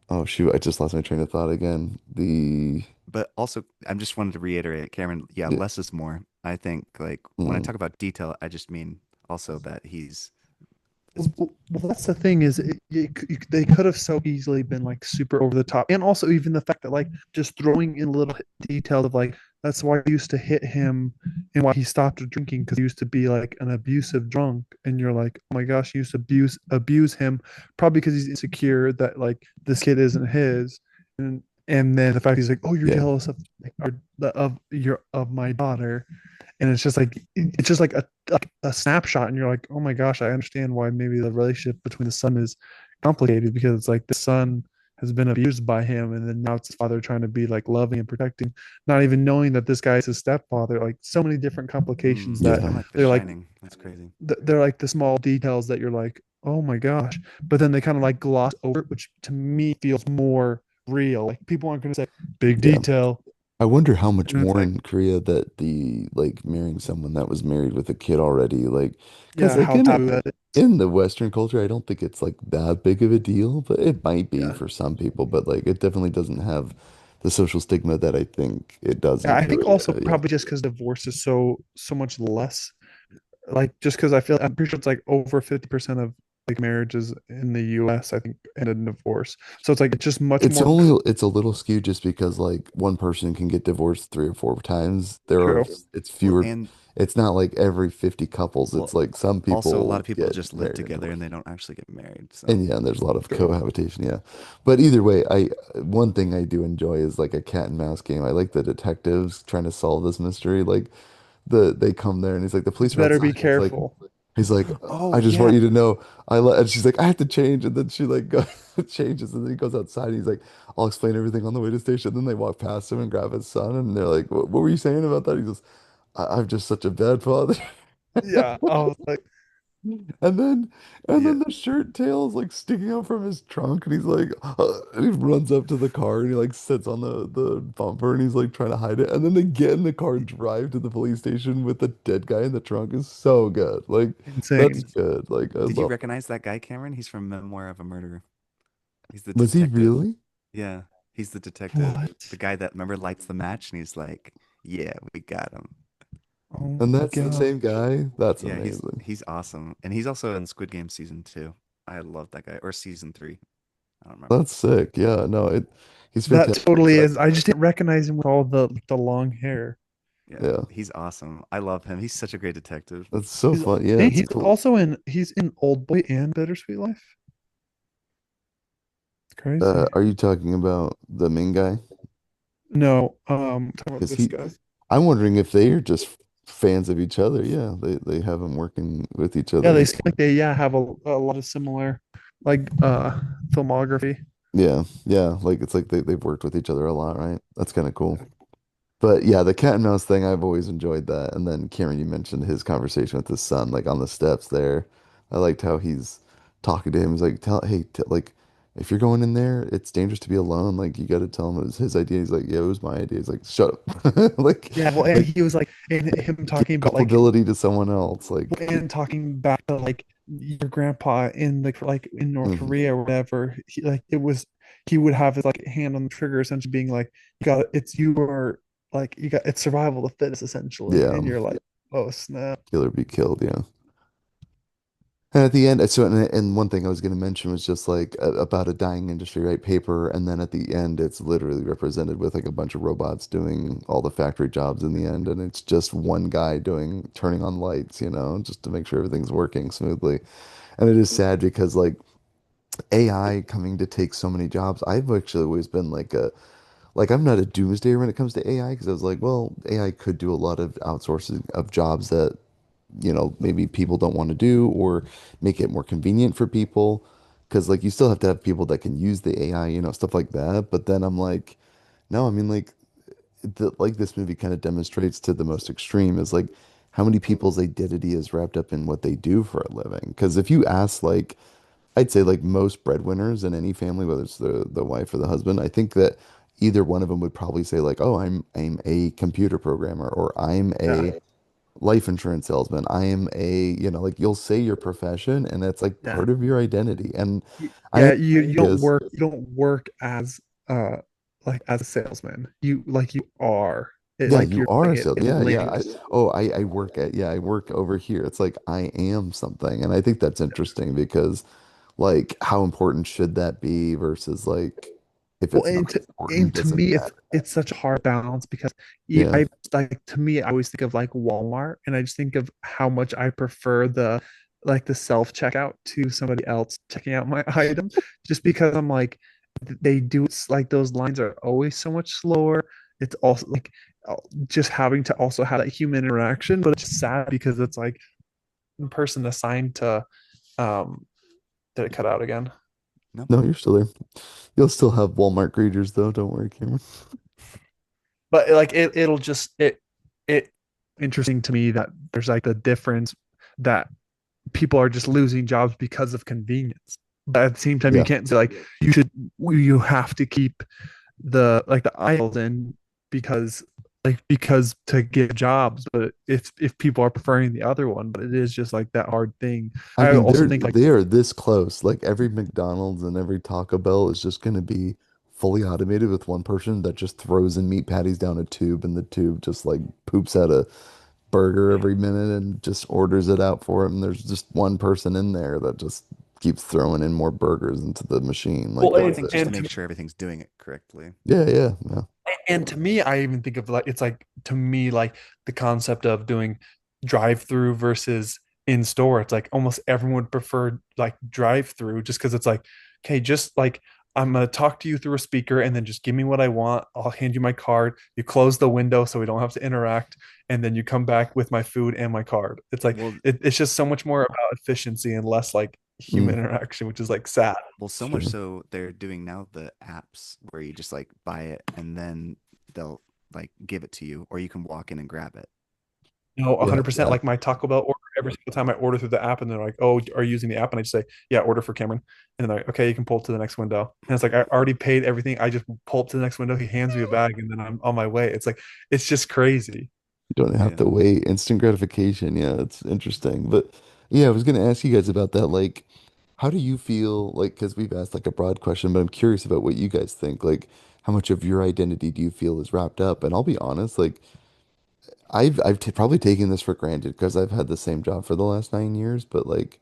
oh shoot, I just lost my train of thought again. The But also, I'm just wanted to reiterate, Cameron. Yeah, yeah, less is more. I think like when I mm, talk about detail, I just mean also that he's is Well, that's the thing is they could have so easily been like super over the top, and also even the fact that like just throwing in little details of like that's why I used to hit him and why he stopped drinking because he used to be like an abusive drunk, and you're like, oh my gosh, he used to abuse him probably because he's insecure that like this kid isn't his, and then the fact he's like, oh, you're yeah, jealous of like, of my daughter, and it's just like it's just like a snapshot and you're like, oh my gosh, I understand why maybe the relationship between the son is complicated because it's like the son has been abused by him, and then now it's his father trying to be like loving and protecting, not even knowing that this guy is his stepfather. Like so many different complications It's that kind Yeah. of like The they're like Shining. That's crazy. they're like the small details that you're like, oh my gosh, but then they kind of like gloss over it, which to me feels more real. Like people aren't going to say big Yeah. detail, I wonder how much and it's more like, in Korea that the like marrying someone that was married with a kid already, like, because yeah, like how taboo that is. in the Western culture, I don't think it's like that big of a deal, but it might be Yeah. for some people. But like, it definitely doesn't have the social stigma that I think it does Yeah, in I think Korea. also Yeah, probably just because divorce is so much less. Like just because I feel I'm pretty sure it's like over 50% of like marriages in the US, I think, end in divorce. So it's like it's just much it's more only it's a little skewed just because like one person can get divorced 3 or 4 times. true. It's Well, fewer. and It's not like every 50 couples. It's well, like some also a lot people of people get just live married and together and divorced. they don't actually get married. So And yeah, there's a lot of True. cohabitation, yeah. But either way, I one thing I do enjoy is like a cat and mouse game. I like the detectives trying to solve this mystery. Like they come there and he's like the police are Better be outside. careful. He's like oh I just want yeah, you to know and she's like I have to change and then she like changes and then he goes outside and he's like I'll explain everything on the way to station. Then they walk past him and grab his son and they're like what were you saying about that? He goes I'm just such a bad father. Yeah. I was like, And then and yeah. then the shirt tail's like sticking out from his trunk and he's like and he runs up to the car and he like sits on the bumper and he's like trying to hide it. And then they get in the car and drive to the police station with the dead guy in the trunk is so good. Like that's insane. good. Like I Did you love recognize that guy, Cameron? He's from Memoir of a Murderer. He's the was he detective. really? Yeah, he's the detective. What? The guy that remember lights the match and he's like, "Yeah, we got him." Oh And my that's the God. same guy? That's Yeah, he's amazing. he's awesome, and he's also in Squid Game season 2. I love that guy, or season 3. I don't remember. That's sick. Yeah, no, he's That fantastic. totally is. I just didn't recognize him with all the long hair. Yeah, Yeah. he's awesome. I love him. He's such a great detective. That's so He's fun. Yeah, it's he's cool. also he's in Old Boy and Bittersweet Life. It's crazy. Are you talking about the main guy? No, talking about Because this he guy. I'm wondering if they are just fans of each other. Yeah, they have them working with each Yeah, other. they seem like they have a lot of similar like filmography. Yeah, yeah. Like it's like they've worked with each other a lot, right? That's kind of cool. But yeah, the cat and mouse thing, I've always enjoyed that. And then Cameron, you mentioned his conversation with his son, like on the steps there. I liked how he's talking to him. He's like, like, if you're going in there, it's dangerous to be alone. Like, you got to tell him it was his idea. He's like, yeah, it was my idea. He's like, shut up. Yeah, well, and Like, he was like, and him give talking about like, culpability to someone else. Like, and talking back to like your grandpa in like in North mhm. Korea or whatever. He like it was he would have his like hand on the trigger, essentially being like, you got it's you are like you got it's survival of the fittest essentially, Yeah, and you're like, oh snap. kill or be killed. Yeah. And at the end, and one thing I was going to mention was just like about a dying industry, right? Paper, and then at the end, it's literally represented with like a bunch of robots doing all the factory jobs in the end, and it's just one guy doing turning on lights, just to make sure everything's working smoothly. And it is sad because like AI coming to take so many jobs. I've actually always been like I'm not a doomsdayer when it comes to AI because I was like, well, AI could do a lot of outsourcing of jobs that maybe people don't want to do or make it more convenient for people. Because, like, you still have to have people that can use the AI, stuff like that. But then I'm like, no, I mean, like, like this movie kind of demonstrates to the most extreme is like how many people's identity is wrapped up in what they do for a living. Because if you ask, like, I'd say, like, most breadwinners in any family, whether it's the wife or the husband, I think that either one of them would probably say, like, oh, I'm a computer programmer or I'm Yeah, a life insurance salesman. I am like you'll say your profession and it's like yeah. part of your identity. And I Yeah, understand because you don't work as like as a salesman. You like you are it yeah, like you you're are saying a it, sales. it Yeah, yeah. links. I work over here. It's like I am something. And I think that's interesting because like how important should that be versus like if Well, it's not important, and to does it me, matter? it's such a hard balance because Yeah. I like to me, I always think of like Walmart, and I just think of how much I prefer the like the self checkout to somebody else checking out my item, just because I'm like they do it's like those lines are always so much slower. It's also like just having to also have that human interaction, but it's just sad because it's like one person assigned to um did it cut out again? No. No, you're still there. You'll still have Walmart greeters though. Don't worry, Cameron. But like it'll just it interesting to me that there's like the difference that people are just losing jobs because of convenience. But at the same time, you Yeah. can't say like you should you have to keep the aisles in because because to get jobs. But if people are preferring the other one, but it is just like that hard thing. I I mean, also think like they are this close. Like every McDonald's and every Taco Bell is just going to be fully automated with one person that just throws in meat patties down a tube, and the tube just like poops out a burger every minute and just orders it out for him. There's just one person in there that just keeps throwing in more burgers into the machine. Like well, Well, I that's think it. just to make sure everything's doing it correctly. Yeah, yeah, yeah. and to me, I even think of like it's like to me like the concept of doing drive-through versus in store. It's like almost everyone would prefer like drive-through just because it's like, okay, just like I'm gonna talk to you through a speaker and then just give me what I want. I'll hand you my card. You close the window so we don't have to interact, and then you come back with my food and my card. It's like Well, it's just so much more about efficiency and less like Mm, human interaction, which is like sad. so much sure. so they're doing now the apps where you just like buy it and then they'll like give it to you, or you can walk in and grab it. No, Yeah, 100%. that Like my Taco Bell order, every single time I order through the app, and they're like, "Oh, are you using the app?" And I just say, "Yeah, order for Cameron." And then they're like, "Okay, you can pull to the next window." And it's like I already paid everything. I just pull up to the next window. He hands me a bag, and then I'm on my way. It's like it's just crazy. you don't have Yeah. to wait. Instant gratification. Yeah, it's interesting. But yeah, I was gonna ask you guys about that. Like, how do you feel like, because we've asked like a broad question, but I'm curious about what you guys think. Like, how much of your identity do you feel is wrapped up? And I'll be honest, like I've t probably taken this for granted because I've had the same job for the last 9 years, but like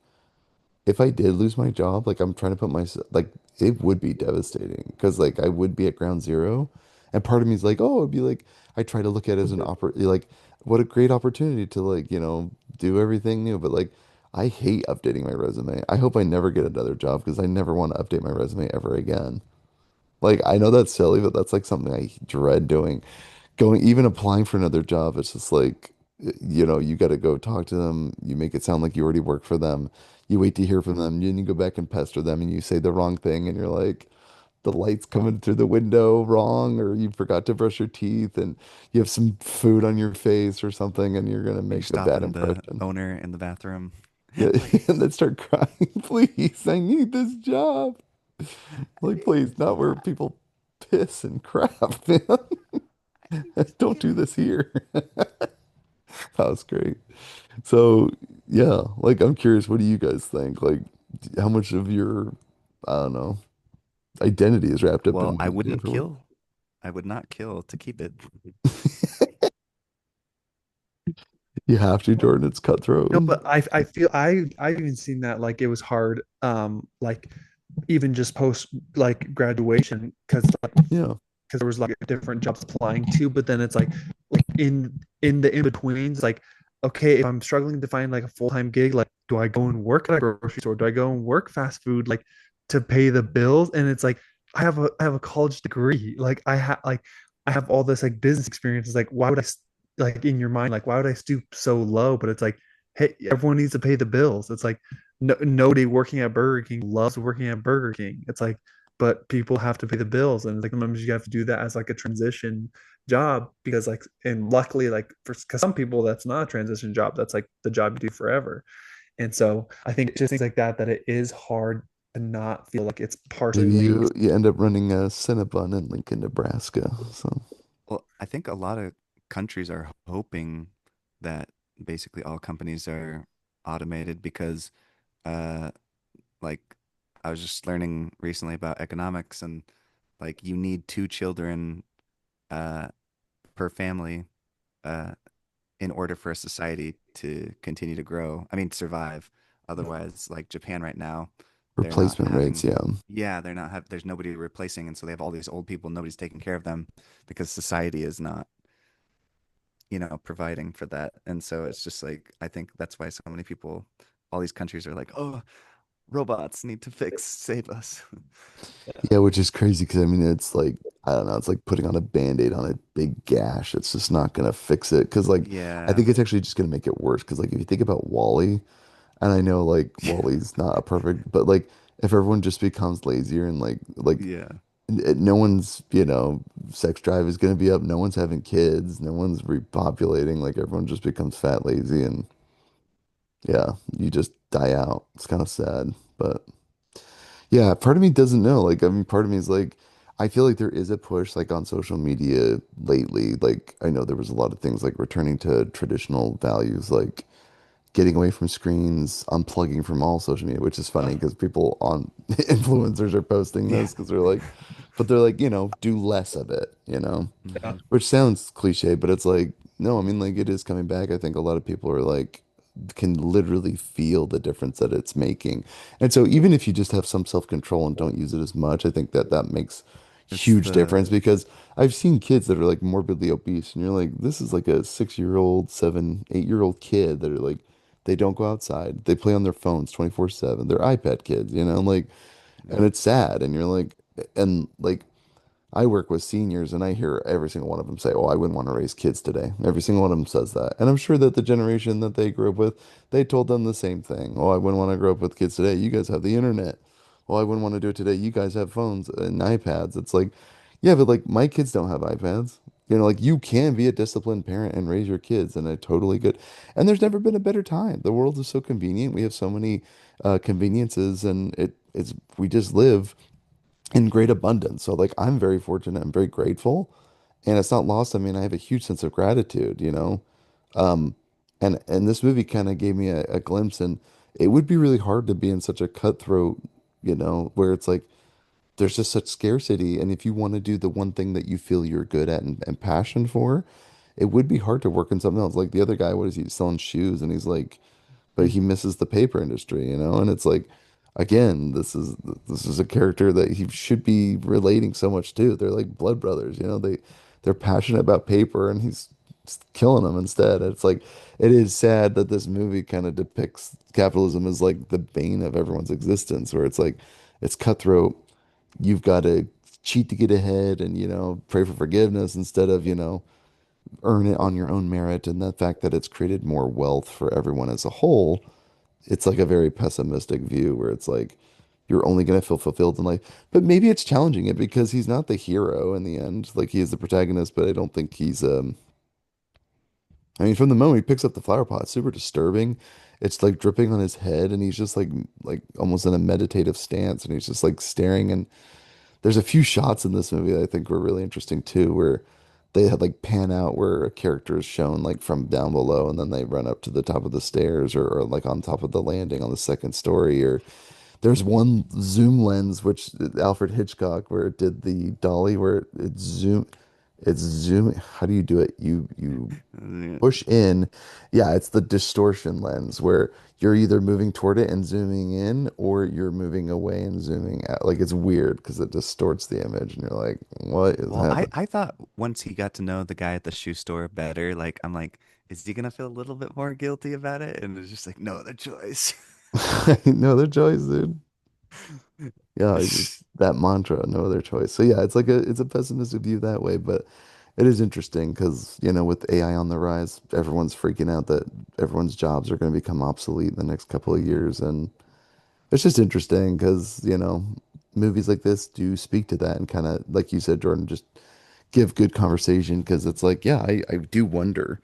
if I did lose my job, like I'm trying to put myself like it would be devastating because like I would be at ground zero, and part of me is like, oh, it'd be like I try to look at it as an like what a great opportunity to like do everything new, but like I hate updating my resume. I hope I never get another job because I never want to update my resume ever again. Like I know that's silly, but that's like something I dread doing. Going even applying for another job, it's just like you got to go talk to them. You make it sound like you already work for them. You wait to hear from them, and you go back and pester them, and you say the wrong thing, and you're like, the light's coming through the window wrong, or you forgot to brush your teeth, and you have some food on your face or something, and you're gonna You're make a bad stopping the impression. owner in the bathroom. Yeah, and Please. then start crying, please, I need this job. I Like, need please, this not where job. people piss and crap, man. I need this Don't do here. this here. That was great. So, yeah, like I'm curious, what do you guys think? Like, how much of your, I don't know, identity is wrapped up Well, in I what you do wouldn't for work? kill. I would not kill to keep it. You have to, Jordan. It's cutthroat. No, but I feel I've even seen that like it was hard like even just post like graduation Yeah, because there was like different jobs applying to, but then it's like in the in betweens, like okay, if I'm struggling to find like a full time gig, like do I go and work at a grocery store? Do I go and work fast food like to pay the bills? And it's like I have a college degree, like I have all this like business experience. It's like why would like in your mind like why would I stoop so low? But it's like hey, everyone needs to pay the bills. It's like no, nobody working at Burger King loves working at Burger King. It's like but people have to pay the bills and like sometimes you have to do that as like a transition job because like and luckily like for because some people that's not a transition job, that's like the job you do forever. And so I think it's just things like that that it is hard to not feel like it's partially maybe linked. you end up running a Cinnabon in Lincoln, Nebraska. So, Well, I think a lot of countries are hoping that basically all companies are automated because, uh, like, I was just learning recently about economics and like you need two children uh, per family uh, in order for a society to continue to grow. I mean, survive. Otherwise, like Japan right now, they're not replacement rates, having, yeah. yeah, they're not have, there's nobody replacing. And so they have all these old people, nobody's taking care of them because society is not, providing for that. And so it's just like, I think that's why so many people, all these countries are like, oh, robots need to save us. Yeah, which is crazy because I mean, it's like, I don't know, it's like putting on a band-aid on a big gash. It's just not gonna fix it. Because, like, I Yeah. think it's actually just gonna make it worse. Because, like, if you think about Wally, and I know like Wally's not a perfect, but like if everyone just becomes lazier and Yeah. no one's, sex drive is going to be up. No one's having kids. No one's repopulating. Like everyone just becomes fat, lazy, and yeah, you just die out. It's kind of sad, but yeah, part of me doesn't know. Like, I mean, part of me is like, I feel like there is a push like on social media lately. Like, I know there was a lot of things like returning to traditional values, like getting away from screens, unplugging from all social media, which is funny because people on influencers are posting Yeah. this because they're like, but they're like, do less of it, Yeah. Hmm. which sounds cliche, but it's like, no, I mean, like it is coming back. I think a lot of people are like, can literally feel the difference that it's making. And so even if you just have some self-control and don't use it as much, I think that that makes It's huge difference the because I've seen kids that are like morbidly obese and you're like, this is like a 6-year-old, 7, 8-year-old kid that are like, they don't go outside. They play on their phones 24/7. They're iPad kids, like, and yeah. it's sad. And you're like, and like, I work with seniors and I hear every single one of them say, "Oh, I wouldn't want to raise kids today." Every single one of them says that. And I'm sure that the generation that they grew up with, they told them the same thing. "Oh, I wouldn't want to grow up with kids today. You guys have the internet." "Oh, I wouldn't want to do it today. You guys have phones and iPads." It's like, yeah, but like my kids don't have iPads. Like you can be a disciplined parent and raise your kids in a totally good. And there's never been a better time. The world is so convenient. We have so many conveniences and it's we just live in great abundance. So like I'm very fortunate, I'm very grateful, and it's not lost. I mean, I have a huge sense of gratitude. Um, and this movie kind of gave me a glimpse, and it would be really hard to be in such a cutthroat, where it's like there's just such scarcity, and if you want to do the one thing that you feel you're good at and passion for, it would be hard to work in something else. Like the other guy, what is he selling shoes, and he's like but he misses the paper industry. And it's like, again, this is a character that he should be relating so much to. They're like blood brothers. They're passionate about paper, and he's killing them instead. It's like it is sad that this movie kind of depicts capitalism as like the bane of everyone's existence, where it's like it's cutthroat. You've got to cheat to get ahead, and pray for forgiveness instead of earn it on your own merit. And the fact that it's created more wealth for everyone as a whole, it's like a very pessimistic view where it's like you're only going to feel fulfilled in life. But maybe it's challenging it because he's not the hero in the end. Like he is the protagonist, but I don't think he's I mean from the moment he picks up the flower pot, it's super disturbing. It's like dripping on his head and he's just like almost in a meditative stance and he's just like staring. And there's a few shots in this movie that I think were really interesting too, where they had like pan out where a character is shown like from down below and then they run up to the top of the stairs or like on top of the landing on the second story. Or there's one zoom lens which Alfred Hitchcock where it did the dolly where it's zoom. How do you do it? You Yeah. push in. Yeah, it's the distortion lens where you're either moving toward it and zooming in or you're moving away and zooming out. Like it's weird because it distorts the image and you're like, what is Well, I happening? I thought once he got to know the guy at the shoe store better, like I'm like, is he gonna feel a little bit more guilty about it? And it's just like, no other choice. No other choice, dude. Yeah, it's just that mantra, no other choice. So yeah, it's a pessimistic view that way, but it is interesting because, with AI on the rise, everyone's freaking out that everyone's jobs are going to become obsolete in the next couple of Hmm. years. And it's just interesting because, movies like this do speak to that and kind of, like you said, Jordan, just give good conversation because it's like, yeah, I do wonder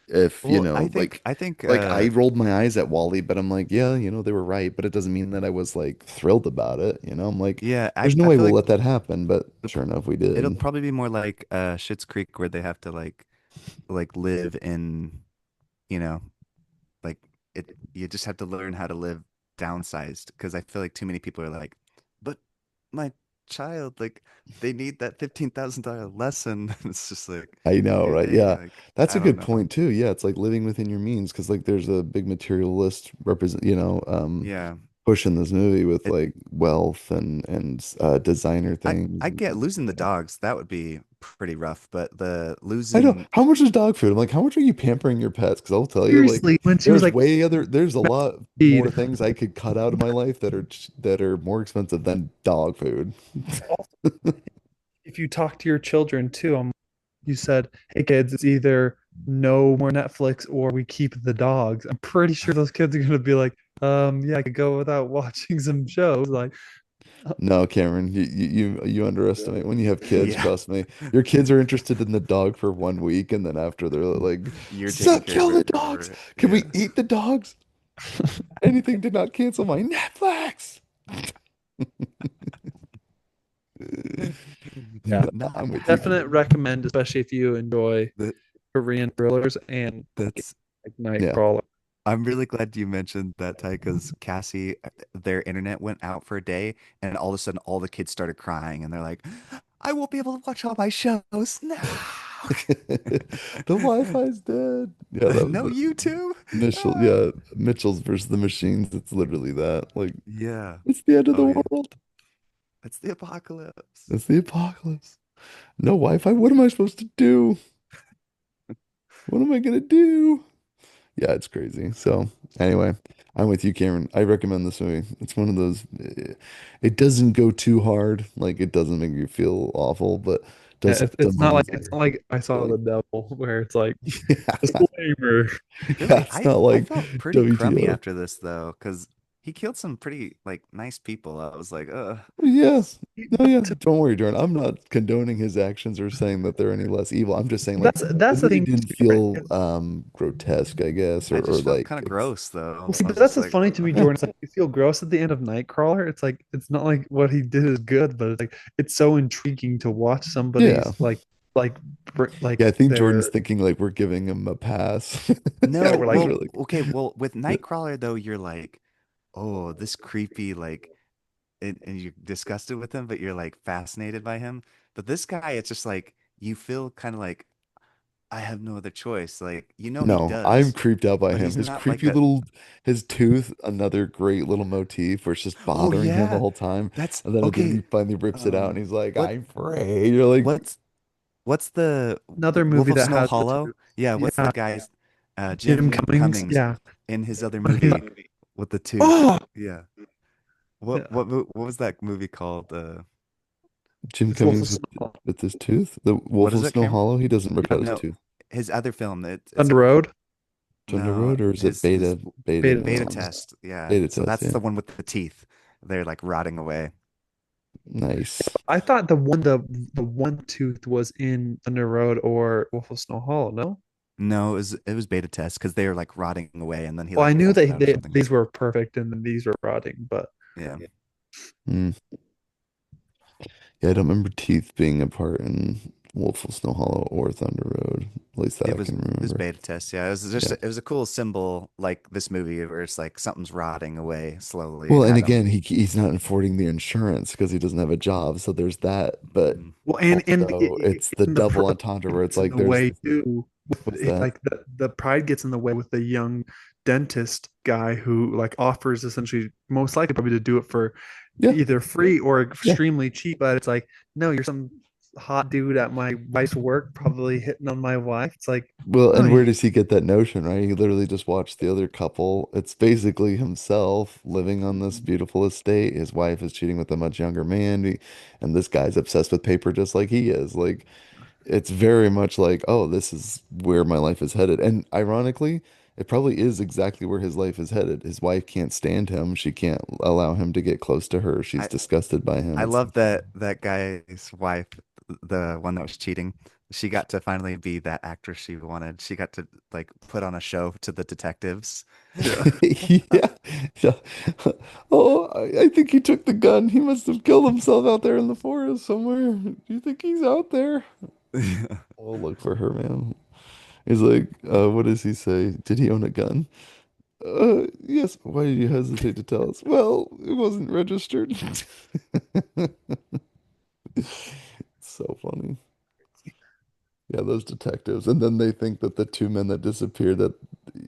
if, Well, I think like, I think I rolled my eyes at Wally, but I'm like, yeah, they were right, but it doesn't mean that I was like thrilled about it. I'm like, yeah, there's no I way feel we'll like let that happen, but the, sure enough, we it'll did. probably be more like Schitt's Creek where they have to like live in, you know, like it you just have to learn how to live downsized because I feel like too many people are like, but my child, like they need that $15,000 lesson. It's just like, I know, right? okay, Yeah. like That's I a don't good know. point too. Yeah, it's like living within your means because like there's a big materialist Yeah. push in this movie with It like wealth and designer things. I get losing the dogs, that would be pretty rough, but the I know. losing How much is dog food? I'm like, how much are you pampering your pets? Because I'll tell you, like, Seriously, when she was like there's a lot more feed, things I could cut out of my life that are more expensive than dog food. also if you talk to your children too, you said, hey kids, it's either no more Netflix or we keep the dogs. I'm pretty sure those kids are gonna be like, yeah, I could go without watching some shows. Like, No, Cameron, you underestimate when you have kids, Yeah. trust me. Your kids are interested in the dog for 1 week, and then after they're like, You're taking "Stop, care of kill the it dogs! forever. Can we Yeah. eat the dogs? Anything to not cancel my Netflix." yeah, No, I'm with you, definite Cameron. recommend, especially if you enjoy That Korean thrillers and that's like Yeah. Nightcrawler. I'm really glad you mentioned that, Ty, because Cassie, their internet went out for a day, and all of a sudden, all the kids started crying, and they're like, "I won't be able to watch all my shows now." The Wi-Fi's dead. Yeah, that was No, the you too. Mitchell. Ah. Yeah, Mitchell's versus the machines. It's literally that. Like, Yeah. it's the end of Oh the yeah. world. It's the apocalypse. It's the apocalypse. No Wi-Fi. What am I supposed to do? What am I gonna do? Yeah, it's crazy. So anyway, I'm with you, Cameron. I recommend this movie. It's one of those. It doesn't go too hard. Like it doesn't make you feel awful, but Yeah, does have some it's moments not like I saw really. the devil where it's like Yeah, disclaimer. yeah. It's not I like felt pretty crummy WTF. after this though, because he killed some pretty like nice people. I was like, Yes. No, yeah. To- Don't worry, Jordan. I'm not condoning his actions or saying that they're any less evil. I'm just saying like the that's the movie thing didn't too, right? feel grotesque, I guess, I or just felt like kind of ex gross Well, though. see, I was that's just what's like, funny to me, Jordan. It's like you feel gross at the end of Nightcrawler. It's like it's not like what he did is good, but it's like it's so intriguing to watch yeah. somebody's like Yeah, I think Jordan's their thinking like we're giving him a pass. yeah, no, we're Like like we're well, like, okay, well, with yeah, Nightcrawler though, you're like, oh, this creepy, like, and you're disgusted with him, but you're like fascinated by him. But this guy, it's just like you feel kind of like I have no other choice. Like, he no, I'm does, creeped out by but him. he's His not like creepy a, little, his tooth, another great little motif where it's just oh bothering him the yeah, whole time. that's And then at the end, okay. he finally rips it out and Um, he's like, what I'm free. You're like, what's What's the another Wolf movie of that Snow has the Hollow? two. Yeah, what's the Yeah, guy's Jim Jim Cummings. Cummings Yeah. in his other When he's movie with the tooth? oh Yeah. yeah, What was that movie called? Jim it's Wolf of Cummings Snow. with his tooth, the What Wolf is of it, Snow Cameron? Hollow. He doesn't rip Yeah, out his no, tooth. his other film. It's Thunder Road, Thunder no, Road, or is it his Beta beta Test. test. Yeah, Beta so Test? that's Yeah, the one with the teeth. They're like rotting away. nice. I thought the one tooth was in Thunder Road or Wolf of Snow Hollow. No. No, it was beta test because they were like rotting away, and then he Well, I like knew pulls it that out or something. these were perfect and then these were rotting, but Yeah. Mm. Yeah, I don't remember teeth being a part in Wolf of Snow Hollow or Thunder Road. At least that It I was can it was remember. beta test. Yeah, Yeah. it was a cool symbol like this movie where it's like something's rotting away slowly Well, and at him. again, he's not affording the insurance because he doesn't have a job. So there's that. But Mhm. well, also, it's the and the double pride entendre where it's gets in like the there's way too. what's that? Like the pride gets in the way with the young dentist guy who like offers essentially most likely probably to do it for Yeah, either free or yeah. extremely cheap. But it's like, no, you're some hot dude at my wife's work, probably hitting on my wife. It's like, Well, no, and where does he get that notion, right? He literally just watched the other couple. It's basically himself living on this beautiful estate. His wife is cheating with a much younger man, and this guy's obsessed with paper just like he is. Like, it's very much like, oh, this is where my life is headed. And ironically, it probably is exactly where his life is headed. His wife can't stand him. She can't allow him to get close to her. She's I disgusted by him. I It's love that guy's wife, the one that was cheating. She got to finally be that actress she wanted. She got to like put on a show to the detectives. yeah. yeah, yeah. Oh, I think he took the gun. He must have killed himself out there in the forest somewhere. Do you think he's out there? I'll look for her, man. He's like, what does he say? Did he own a gun? Yes. Why did you hesitate to tell us? Well, it wasn't registered. So funny. Yeah, those detectives. And then they think that the two men that disappeared, that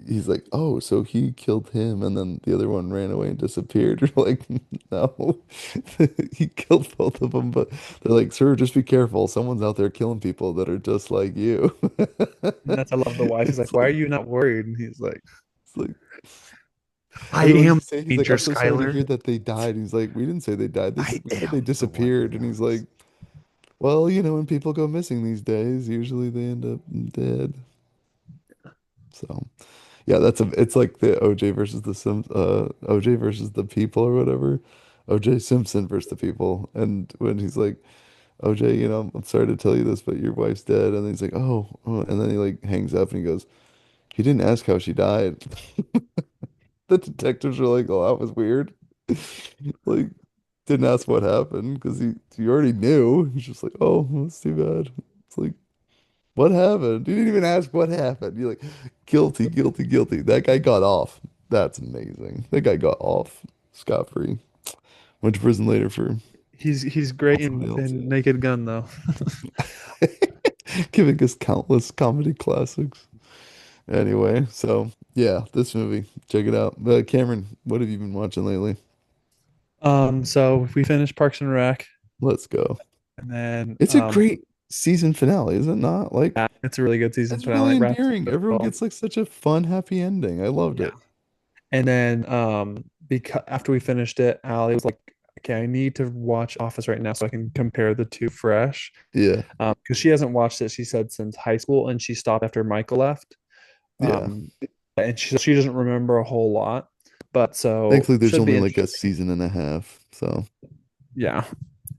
he's like, oh, so he killed him, and then the other one ran away and disappeared. You're like, no, he killed both of them. But they're like, sir, just be careful. Someone's out there killing people that are just like you. And that's I love the wife. He's like, It's why are like, you not worried? And he's like, it's like, I and what does he am say? He's like, Danger I'm so sorry to Skyler. hear that they died. He's like, we didn't say they died. I We said they am the one who disappeared. And he's like, knows. well, when people go missing these days, usually they end up dead. So yeah, it's like the OJ versus the OJ versus the people or whatever. OJ Simpson versus the people. And when he's like, OJ, I'm sorry to tell you this, but your wife's dead. And then he's like, oh, and then he like hangs up and he goes, you didn't ask how she died. The detectives are like, oh, that was weird. Like, didn't ask what happened because he already knew. He's just like, oh, that's too bad. It's like, what happened? You didn't even ask what happened. You're like, guilty, guilty, guilty. That guy got off. That's amazing. That guy got off scot-free. Went to prison later for He's great somebody else. in Naked Gun though. Giving us countless comedy classics. Anyway, so yeah, this movie, check it out. Cameron, what have you been watching lately? So we finished Parks and Rec, Let's go. and then It's a great season finale, is it not? Like, yeah, it's a really good season it's finale. really It wraps up endearing. really Everyone well. gets like such a fun, happy ending. I loved Yeah. it. And then because after we finished it, Allie was like, okay, I need to watch Office right now so I can compare the two fresh. Yeah, Because she hasn't watched it, she said, since high school, and she stopped after Michael left. yeah. Um, and she doesn't remember a whole lot, but so Thankfully, there's should be only like a interesting. season and a half. So, Yeah,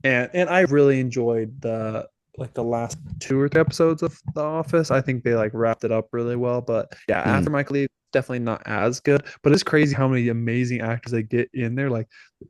and I really enjoyed the last two or three episodes of The Office. I think they like wrapped it up really well. But yeah, mm, after Michael leaves, definitely not as good. But it's crazy how many amazing actors they get in there, like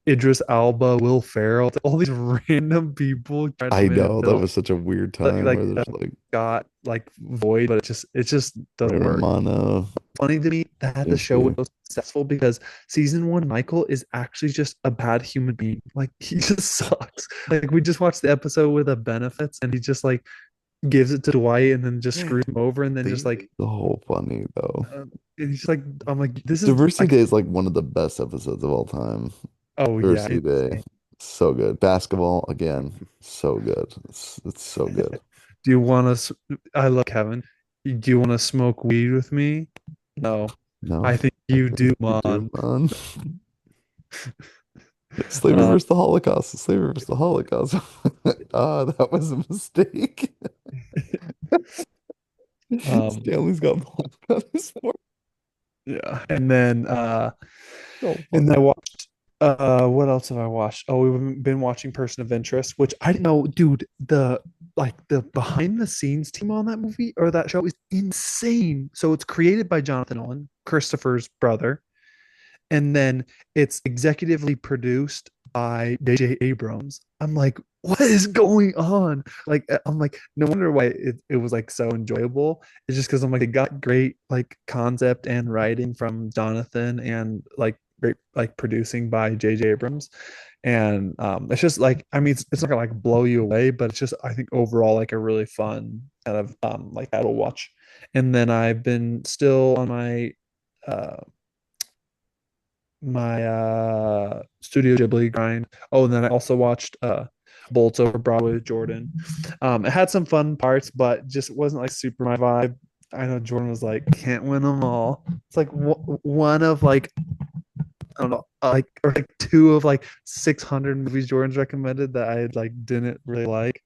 Idris Elba, Will Ferrell, all these random people try to I come in and know that fill was such a weird like time like where uh, there's like got like void, but it just Ray doesn't work. Romano, Funny to me that the James show was Spader. so successful because season one, Michael is actually just a bad human being. Like he just sucks. Like we just watched the episode with the benefits, and he just like gives it to Dwight, and then just screws him over, and then just They like, make the whole funny though. and he's just like, I'm like, this is Diversity like, Day is like one of the best episodes of all time. oh yeah, Diversity Day, insane. so good. Basketball again, so good. It's so good. Do you want to? I love Kevin. Do you want to smoke weed with me? No, No, I think I you think do, you do, man. man. Slavery Uh, versus the Holocaust. Slavery versus the Holocaust. Ah, that was a mistake. um, Stanley's got blood on his forehead. yeah, and then So and then I funny. watched what else have I watched? Oh, we've been watching Person of Interest, which I didn't know, dude, the behind the scenes team on that movie or that show is insane. So it's created by Jonathan Nolan, Christopher's brother, and then it's executively produced by J.J. Abrams. I'm like, what is going on? Like, I'm like, no wonder why it was like so enjoyable. It's just because I'm like, it got great like concept and writing from Jonathan and like great like producing by J.J. Abrams. And it's just like, I mean, it's not gonna like blow you away, but it's just, I think overall, like a really fun kind of like battle watch. And then I've been still on uh Studio Ghibli grind. Oh, and then I also watched Bolts over Broadway with Jordan. It had some fun parts, but just wasn't like super my vibe. I know Jordan was like, can't win them all. It's like one of like, I don't know, like or like two of like 600 movies Jordan's recommended that I like didn't really like.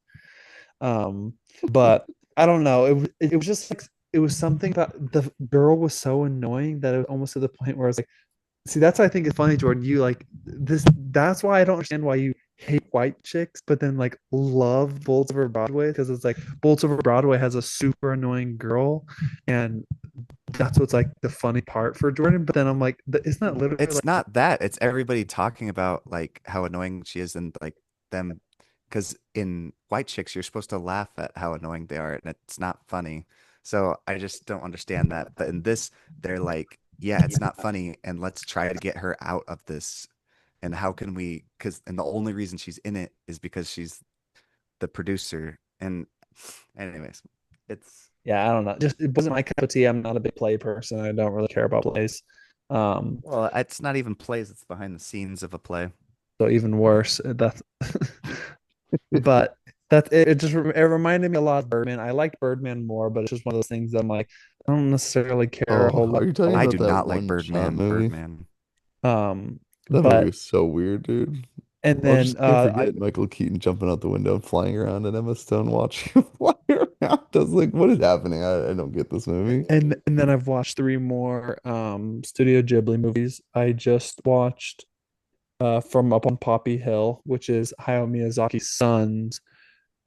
Um, but I don't know. It was just like it was something that the girl was so annoying that it was almost to the point where I was like, see, that's what I think is funny, Jordan. You like this. That's why I don't understand why you hate white chicks, but then like love Bolts Over Broadway because it's like Bolts Over Broadway has a super annoying girl, and that's what's like the funny part for Jordan. But then I'm like, isn't that literally It's like, not that. It's everybody talking about like how annoying she is and like them because in White Chicks you're supposed to laugh at how annoying they are and it's not funny. So I just don't understand that. But in this, they're like, yeah, it's not funny and let's try to get her out of this. And how can we? Because and the only reason she's in it is because she's the producer. And anyways, it's yeah, I don't know. Just it wasn't my cup of tea. I'm not a big play person. I don't really care about plays. Um, well, it's not even plays. It's behind the scenes of a play. so even worse. That's but it just it reminded me a lot of Birdman. I liked Birdman more, but it's just one of those things that I'm like, I don't necessarily care a Oh, whole are lot you talking about. I about do that not like one shot Birdman. movie? Birdman. Um, That movie but was so weird, dude. and I'll then just can't I forget Michael Keaton jumping out the window and flying around and Emma Stone watching him fly around. Does like what is happening? I don't get this movie. And then I've watched three more Studio Ghibli movies. I just watched From Up on Poppy Hill, which is Hayao Miyazaki's son's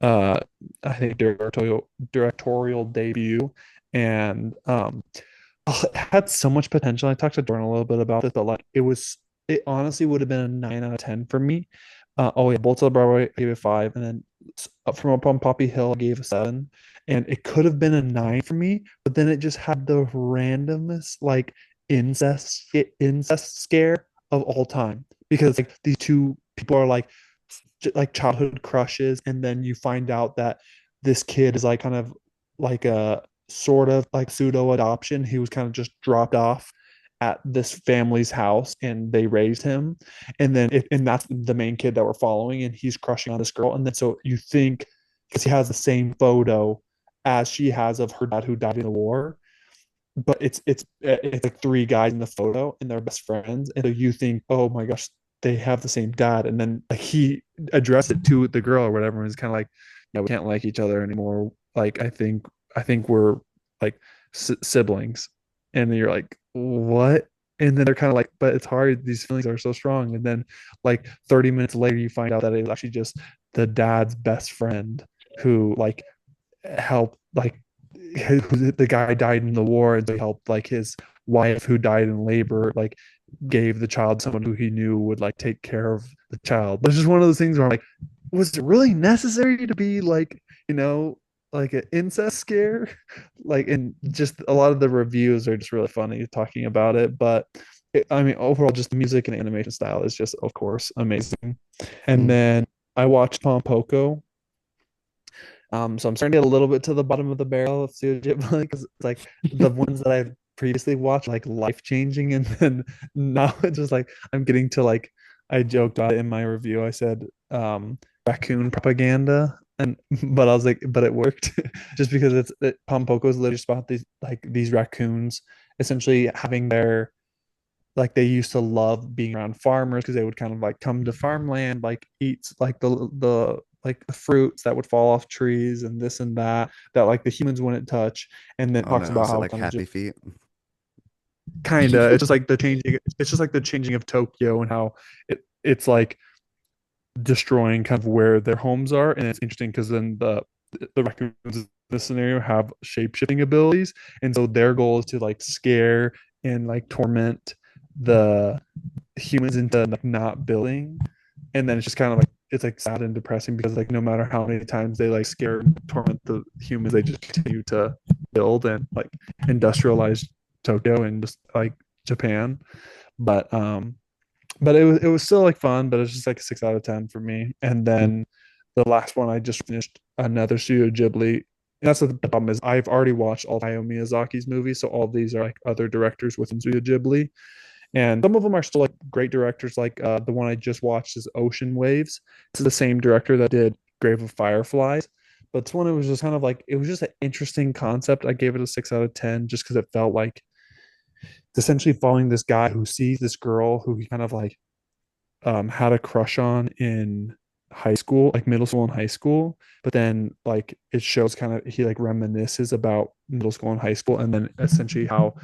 uh I think directorial debut. And oh, it had so much potential. I talked to Jordan a little bit about it, but like it honestly would have been a 9 out of 10 for me. Oh yeah, Bolts of Broadway I gave it five, and then Up From Up on Poppy Hill I gave a seven, and it could have been a nine for me, but then it just had the randomest like incest scare of all time, because like these two people are like childhood crushes, and then you find out that this kid is like kind of like a sort of like pseudo adoption. He was kind of just dropped off at this family's house and they raised him. And that's the main kid that we're following, and he's crushing on this girl. And then so you think, because he has the same photo as she has of her dad who died in the war, but it's like three guys in the photo and they're best friends, and so you think, oh my gosh, they have the same dad. And then like he addressed it to the girl or whatever, and it's kind of like, no, we can't like each other anymore. Like I think we're like siblings. And then you're like, what? And then they're kind of like, but it's hard, these feelings are so strong. And then like 30 minutes later you find out that it was actually just the dad's best friend who like helped like the guy died in the war, and so he helped like his wife who died in labor, like gave the child someone who he knew would like take care of the child. But it's just one of those things where I'm like, was it really necessary to be like, you know, like an incest scare? Like, and just a lot of the reviews are just really funny talking about it. But I mean, overall, just the music and animation style is just, of course, amazing. And Mm. then I watched Pompoko. So I'm starting to get a little bit to the bottom of the barrel of Studio Ghibli, because it's like the ones that I've previously watched like life changing, and then now it's just like I'm getting to like, I joked about it in my review. I said raccoon propaganda, and but I was like, but it worked just because Pompoko is literally just about these raccoons essentially having their, like they used to love being around farmers because they would kind of like come to farmland, like eat like the like the fruits that would fall off trees and this and that like the humans wouldn't touch. And then Oh talks no, about is it how like kind of Happy just Feet? kind of, it's just like the changing, it's just like the changing of Tokyo, and how it's like destroying kind of where their homes are. And it's interesting because then the raccoons in this scenario have shape shifting abilities, and so their goal is to like scare and like torment the humans into like not building. And then it's just kind of like, it's like sad and depressing because like no matter how many times they like scare and torment the humans, they just continue to build and like industrialize Tokyo and just like Japan. But but it was still like fun, but it's just like a 6 out of 10 for me. And then the last one I just finished, another Studio Ghibli. And that's the problem, is I've already watched all Hayao Miyazaki's movies, so all these are like other directors within Studio Ghibli, and some of them are still like great directors. Like the one I just watched is Ocean Waves. It's the same director that did Grave of Fireflies. But this one, it was just kind of like, it was just an interesting concept. I gave it a 6 out of 10 just because it felt like it's essentially following this guy who sees this girl who he kind of like had a crush on in high school, like middle school and high school. But then like it shows kind of, he like reminisces about middle school and high school, and then essentially how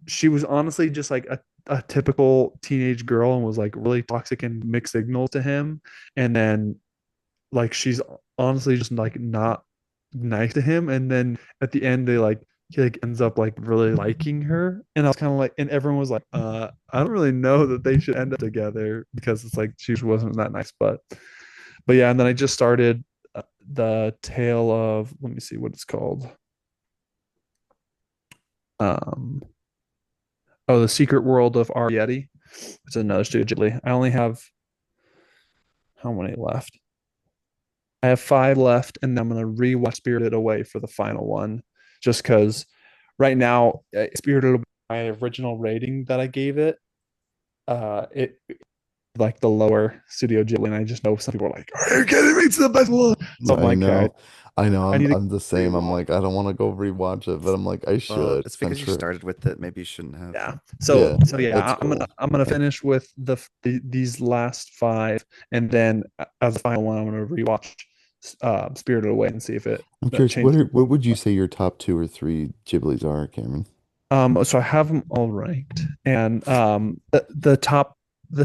she was honestly just like a typical teenage girl and was like really toxic and mixed signals to him. And then like she's honestly just like not nice to him. And then at the end they like, he like ends up like really liking her. And I was kind of like, and everyone was like, I don't really know that they should end up together, because it's like she wasn't that nice. But yeah. And then I just started the tale of, let me see what it's called. Um Oh, The Secret World of Arietti. It's another Studio Ghibli. I only have, how many left? I have five left, and I'm gonna rewatch Spirited Away for the final one, just because right now Spirited Away, my original rating that I gave it, it like the lower Studio Ghibli, and I just know some people are like, "Are you kidding me? It's the best one." So I'm I like, okay, know. I know. I I'm need to I'm the same. I'm rewatch. like, I don't want to go rewatch it, but I'm like, I Well, should. it's I'm because you sure. started with it. Maybe you shouldn't have. Yeah. Yeah, So it's yeah, cool. I'm gonna finish with these last five, and then as a final one, I'm gonna rewatch Spirited Away and see if it I'm that curious, changes. what would you say your top two or three Ghiblis are, Cameron? So I have them all ranked, and the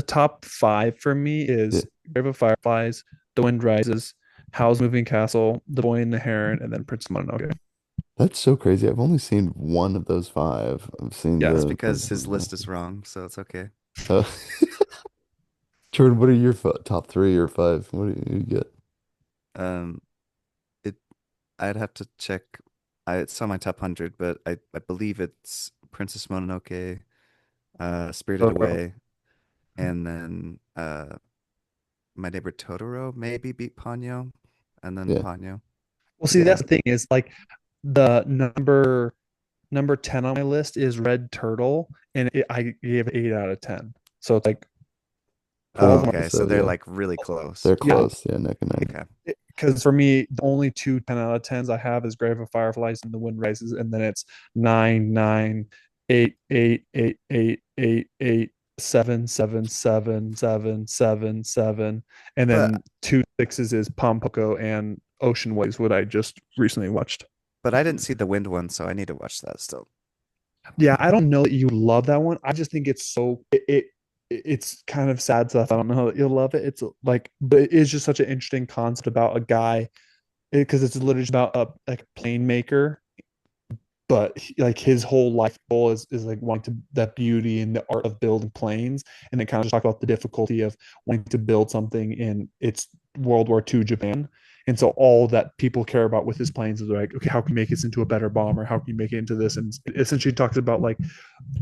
top five for me Yeah, is Grave of Fireflies, The Wind Rises, Howl's Moving Castle, The Boy and the Heron, and then Prince Mononoke. that's so crazy. I've only seen one of those five. I've seen Yeah, That's the because his list is wrong, so it's okay. uh, Jordan, what are your top three or five? What do you get? Um, it I'd have to check. It's on my top 100, but I believe it's Princess Mononoke, Spirited Totoro. Away, and then My Neighbor Totoro maybe beat Ponyo, and then Yeah, Ponyo. Well, see, that's the thing is like the number 10 on my list is Red Turtle, and I gave it 8 out of 10. So it's like Oh, 12 oh, on okay, so so they're yeah, like really close. they're yeah. close. Yeah, neck and neck. Okay. Because for me, the only two 10 out of 10s I have is Grave of Fireflies and The Wind Rises, and then it's 9, 9, 8, 8, 8, 8, 8, 8, 7, 7, 7, 7, 7, 7, and But then two sixes is Pompoko and Ocean Waves, what I just recently watched. but I didn't see the Wind one, so I need to watch that still. Yeah, I don't know that you love that one. I just think it's it's kind of sad stuff. I don't know that you'll love it. It's like, but it is just such an interesting concept about a guy because it's literally just about a like a plane maker, but like his whole life goal is like wanting to that beauty and the art of building planes, and they kind of just talk about the difficulty of wanting to build something in its World War II Japan. And so all that people care about with his planes is like, okay, how can you make this into a better bomber? How can you make it into this? And it essentially talks about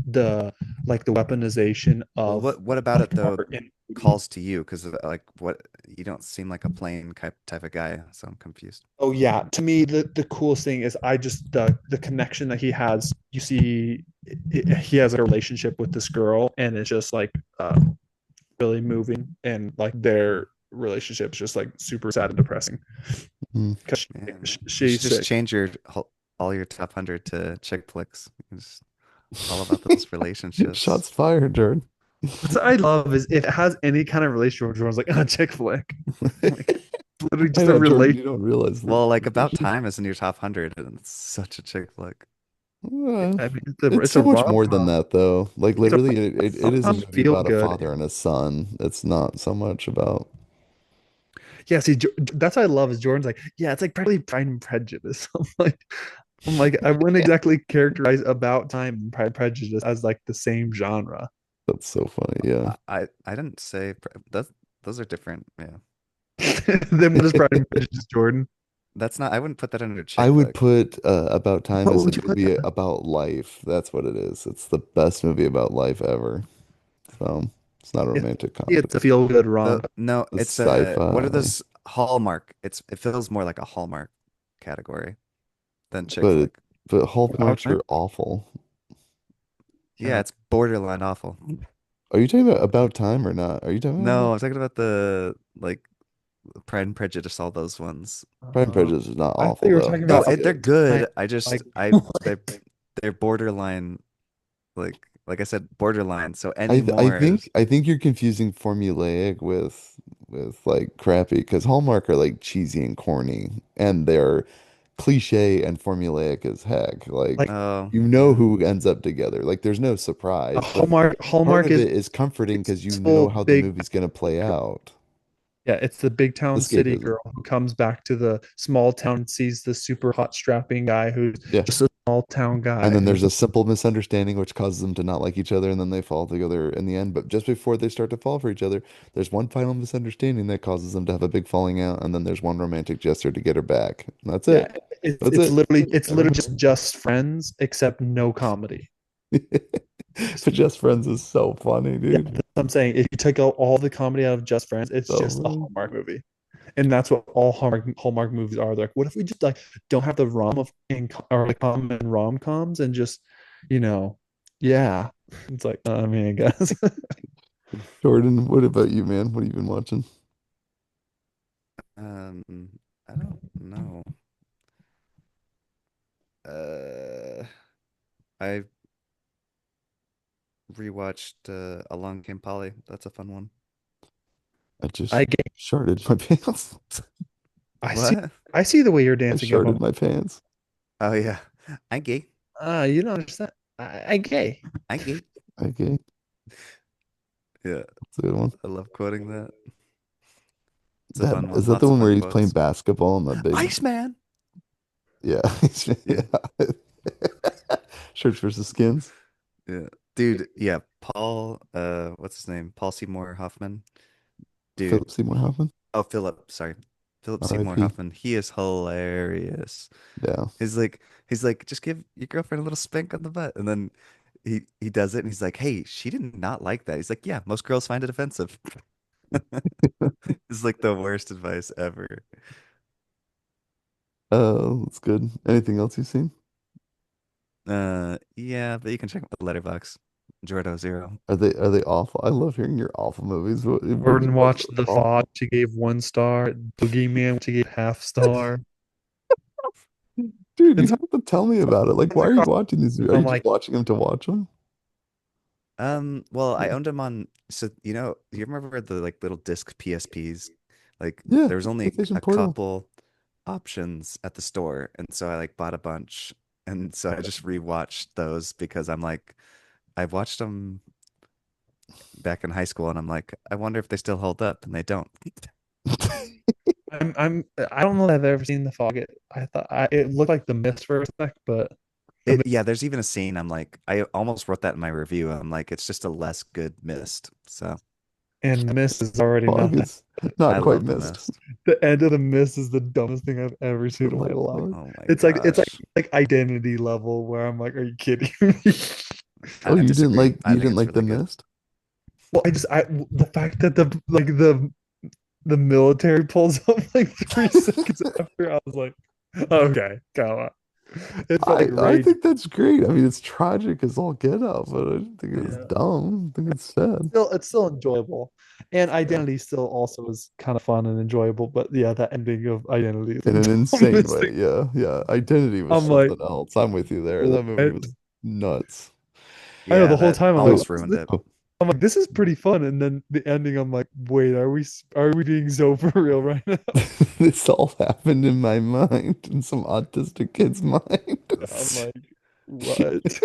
the the weaponization Well, of what about like it though art in movies. calls to you? Because like what you don't seem like a plain type of guy, so I'm confused. Oh yeah, to me the coolest thing is I just the connection that he has. You see, he has a relationship with this girl, and it's just like really moving, and like their relationship's just like super sad and depressing Mm. because Man, you should she's just sick. change all your top 100 to chick flicks. It's all about those relationships. Shots fired, Jordan. What I love is if it has any kind of relationship. Everyone's like, oh, chick flick. I'm like, it's literally I just a know, Jordan, relation. you don't realize the Well, like About implications. Time is in your top 100, and it's such a chick flick. I mean, It's it's a so much rom more than com. that, though. Like, It's a literally, it is a rom-com movie feel about a good. father and a son. It's not so much about. Yeah, see, that's what I love is Jordan's like, yeah, it's like practically Pride and Prejudice. I'm like, I wouldn't exactly characterize About Time and Pride and Prejudice as like the same genre. That's so funny. Yeah. I didn't say that's those are different. Yeah, Then what is Pride and Prejudice, Jordan? that's not. I wouldn't put that under I chick would flick. put About Time What as a would you put movie that? about life. That's what it is. It's the best movie about life ever. So it's not a It, romantic it's a comedy. feel good rom. No, It's it's a what are sci-fi, those Hallmark? It feels more like a Hallmark category than chick but flick. but About Hallmarks Time. are awful. Yeah, Yeah. it's borderline awful. Are you talking about Time or not? Are you talking No, about I'm talking about the like Pride and Prejudice, all those ones. Pride and Uh, Prejudice is not I thought awful you were though. talking No, about That's About they're good. good. Time, I like just I they're borderline like I said borderline. So any I more think is I think you're confusing formulaic with like crappy because Hallmark are like cheesy and corny and they're cliche and formulaic as heck. Like like oh you know yeah. who ends up together. Like there's no a surprise, but Hallmark. part Hallmark of is it is comforting it's because you know full how the big. movie's gonna play out. Yeah, it's the big town city Escapism. girl who comes back to the small town, sees the super hot strapping guy who's Yeah. just a small town And guy then there's who's a simple misunderstanding which causes them to not like each other, and then they fall together in the end. But just before they start to fall for each other, there's one final misunderstanding that causes them to have a big falling out, and then there's one romantic gesture to get her back. And that's yeah, it. it's That's it's it. literally it's Every literally movie. just friends except no comedy. But Just Friends is so funny, Yeah, dude. that's what I'm saying. If you take out all the comedy out of Just Friends, it's So just a funny. Hallmark movie. And that's what all Hallmark movies are. They're like, what if we just like don't have the rom of in or like common rom coms and just, you know, yeah. It's like, I mean, I guess. Jordan, what about you, man? What have you been watching? Um, I don't know. Uh, I rewatched Along Came Polly. That's a fun one. I just I get sharded my pants. I see. What? I see the way you're I dancing at home. sharded my pants. Oh yeah, I gay. You don't understand. I gay. I gay. Okay, Yeah, that's a good one. I love quoting that. It's a That fun is one. that the Lots of one where fun he's playing quotes. basketball in that big? Iceman. Yeah, Yeah, yeah. Shirts versus skins. yeah, dude. Yeah, Paul. What's his name? Paul Seymour Hoffman. Dude. Philip Seymour Hoffman. Philip. Sorry, Philip Seymour R.I.P. Hoffman. He is hilarious. Yeah. He's like, just give your girlfriend a little spank on the butt, and then he does it, and he's like, hey, she did not like that. He's like, yeah, most girls find it offensive. It's like the worst advice ever. That's good. Anything else you've seen? Yeah, but you can check out the letterbox. Jordo Zero. Are they awful? I love hearing your awful movies. What do you Jordan watch watched that's The Fog. awful? She gave 1 star. Boogeyman, which she gave half star. Dude, you It's have to tell me about it. Like, why are you watching these? Are I'm you just like, watching them to watch them? Well, I owned them on, so you remember the like little disc PSPs? Like Yeah, there was only PlayStation a Portable. couple options at the store, and so I like bought a bunch, and so I just rewatched those because I'm like, I watched them back in high school, and I'm like, I wonder if they still hold up, and they don't. I don't know that I've ever seen The Fog. It looked like The Mist for a sec, but The Mist Yeah, there's even a scene I'm like, I almost wrote that in my review. I'm like, it's just a less good mist. So and The Mist is already Fog not that. is not I quite love the missed. mist. The end of The Mist is the dumbest thing I've ever seen in my Like, life. what? Oh my It's gosh. like identity level where I'm like, are you kidding me? Oh, I disagree. I you think didn't it's like The really good. Mist? Well, I the fact that the military pulls up like 3 seconds after, I was like, okay, come on. It felt like I rage. think that's great. I mean, it's tragic as all get out, but I don't think it's Yeah. dumb. I think it's sad. It's still enjoyable. And Identity still also is kind of fun and enjoyable. But yeah, that ending of Identity is In an the insane dumbest thing. way. Yeah, yeah. Identity was I'm like, something else. I'm with you there. That movie what? was nuts. I know Yeah, the whole that time I'm like, So, almost ruined it. oh, I'm like, this is pretty fun. And then the ending, I'm like, wait, are we being so for real right now? this all happened in my mind, in some autistic kid's mind. I'm like, what?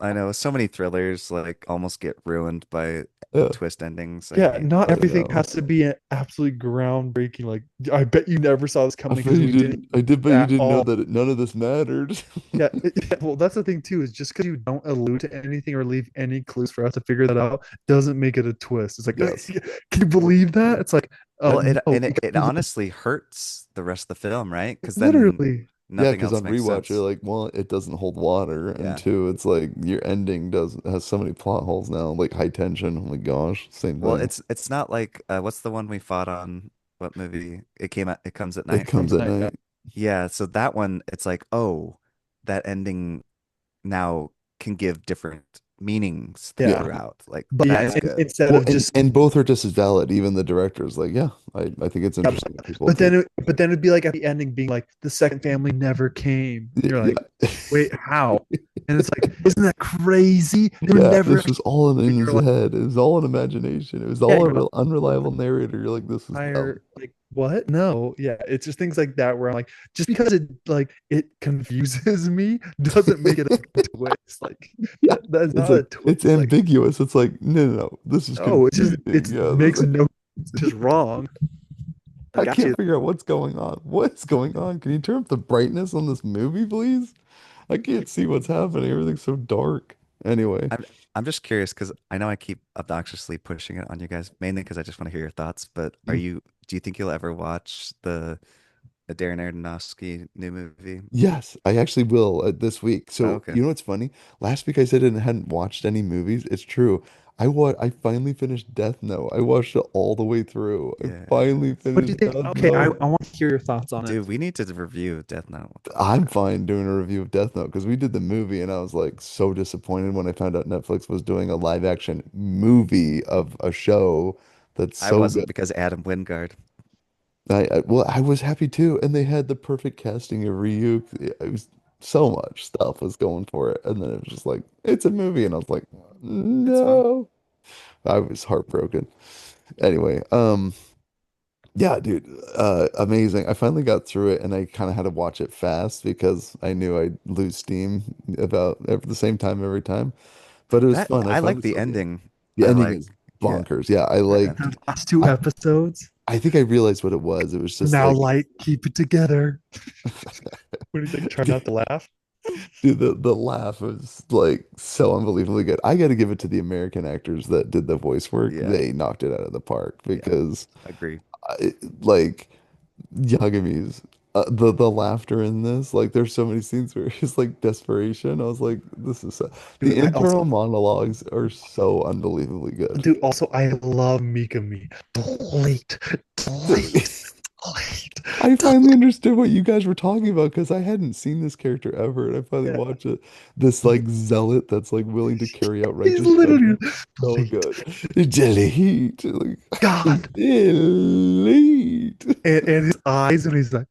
I know so many thrillers like almost get ruined by Yeah, twist endings. I Yeah, hate not I those. everything know. has to be an absolutely groundbreaking. Like, I bet you never saw this I coming bet because you we didn't didn't. I did bet you at didn't know all. that none of this mattered. Yeah, yeah, well, that's the thing too, is just because you don't allude to anything or leave any clues for us to figure that out doesn't make it a twist. It's like, Yes. can you believe that? It's like, Well, it no, and it, it because honestly hurts the rest of the film, right? Because then literally, Yeah, nothing because else on makes rewatch you're sense. like, well, it doesn't hold water, and Yeah. two, it's like your ending does has so many plot holes now, like high tension. Oh my gosh, same Well, thing. it's not like what's the one we fought on? What movie? It comes at It night. comes comes at night. Yeah, night. Yeah, so that one, it's like, oh, that ending now can give different meanings yeah. Yeah. throughout. Like But yeah, that's good. instead Well, of just and both are just as valid. Even the director's like, yeah, I think it's yeah, interesting that people take. but then it'd be like at the ending being like the second family never came, and you're like, Yeah. wait, how? And it's like, isn't that crazy? They were Yeah, never. this was all in And his you're like, head. It was all an imagination. It was yeah, all a you're like, real unreliable narrator. You're like, this is dumb. higher like what no yeah it's just things like that where I'm like just because it confuses me doesn't make it a good twist like Yeah, that's it's not a like twist it's like ambiguous. It's like, no, no, no, this is no confusing. it's Yeah, makes no it's just wrong. I I got can't you. figure out what's going on. What's going on? Can you turn up the brightness on this movie, please? I can't see what's happening. Everything's so dark. Anyway, I'm I'm just curious because I know I keep obnoxiously pushing it on you guys, mainly because I just want to hear your thoughts. But do you think you'll ever watch the Darren Aronofsky new movie? yes, I actually will this week. Oh, So, okay. you know what's funny? Last week I said I hadn't watched any movies. It's true. I finally finished Death Note. I watched it all the way through. I finally Yes. What do you finished think? Death Okay, Note. I want to hear your thoughts on it. Dude, we need to review Death Note. What the I'm fuck? fine doing a review of Death Note because we did the movie and I was like so disappointed when I found out Netflix was doing a live action movie of a show that's I so wasn't good. because Adam Wingard. Well, I was happy too, and they had the perfect casting of Ryuk. It was so much stuff was going for it, and then it was just like it's a movie, and I was like, It's fun. no, I was heartbroken. Anyway, Yeah, dude, amazing. I finally got through it and I kind of had to watch it fast because I knew I'd lose steam about at the same time every time. But it was That fun. I I found like it the so good. ending. The I ending like, is yeah, bonkers. Yeah, I that liked The ending. last two I episodes. I think I realized what it was. It was just Now, like light, keep it together. What do you think? Try not to laugh. dude, the laugh was like so unbelievably good. I got to give it to the American actors that did the voice work. Yeah, They knocked it out of the park yeah, because agree. like Yagami's the laughter in this, like there's so many scenes where he's like desperation. I was like, this is so... Dude, the I also, internal monologues are so unbelievably good. dude, also, I love Mikami. Delete, delete, delete, I finally delete. understood what you guys were talking about because I hadn't seen this character ever, and I finally Yeah. watched it. This like zealot that's like willing to carry out He's righteous literally judgment. So delete. good. Delete. Like, God. delete. And his eyes, and he's like,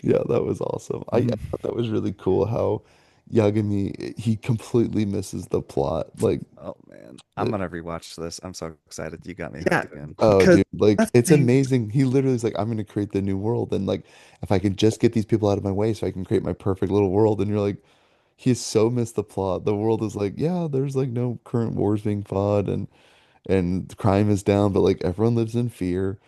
Yeah, that was awesome. I Mhm. thought that was really cool how Yagami he completely misses the plot. Like Oh man, I'm it, gonna rewatch this. I'm so excited. You got me yeah, hooked again. oh because dude, like that's the it's thing. amazing. He literally is like, I'm gonna create the new world and like if I could just get these people out of my way so I can create my perfect little world. And you're like, he's so missed the plot. The world is like, yeah, there's like no current wars being fought and crime is down, but like everyone lives in fear.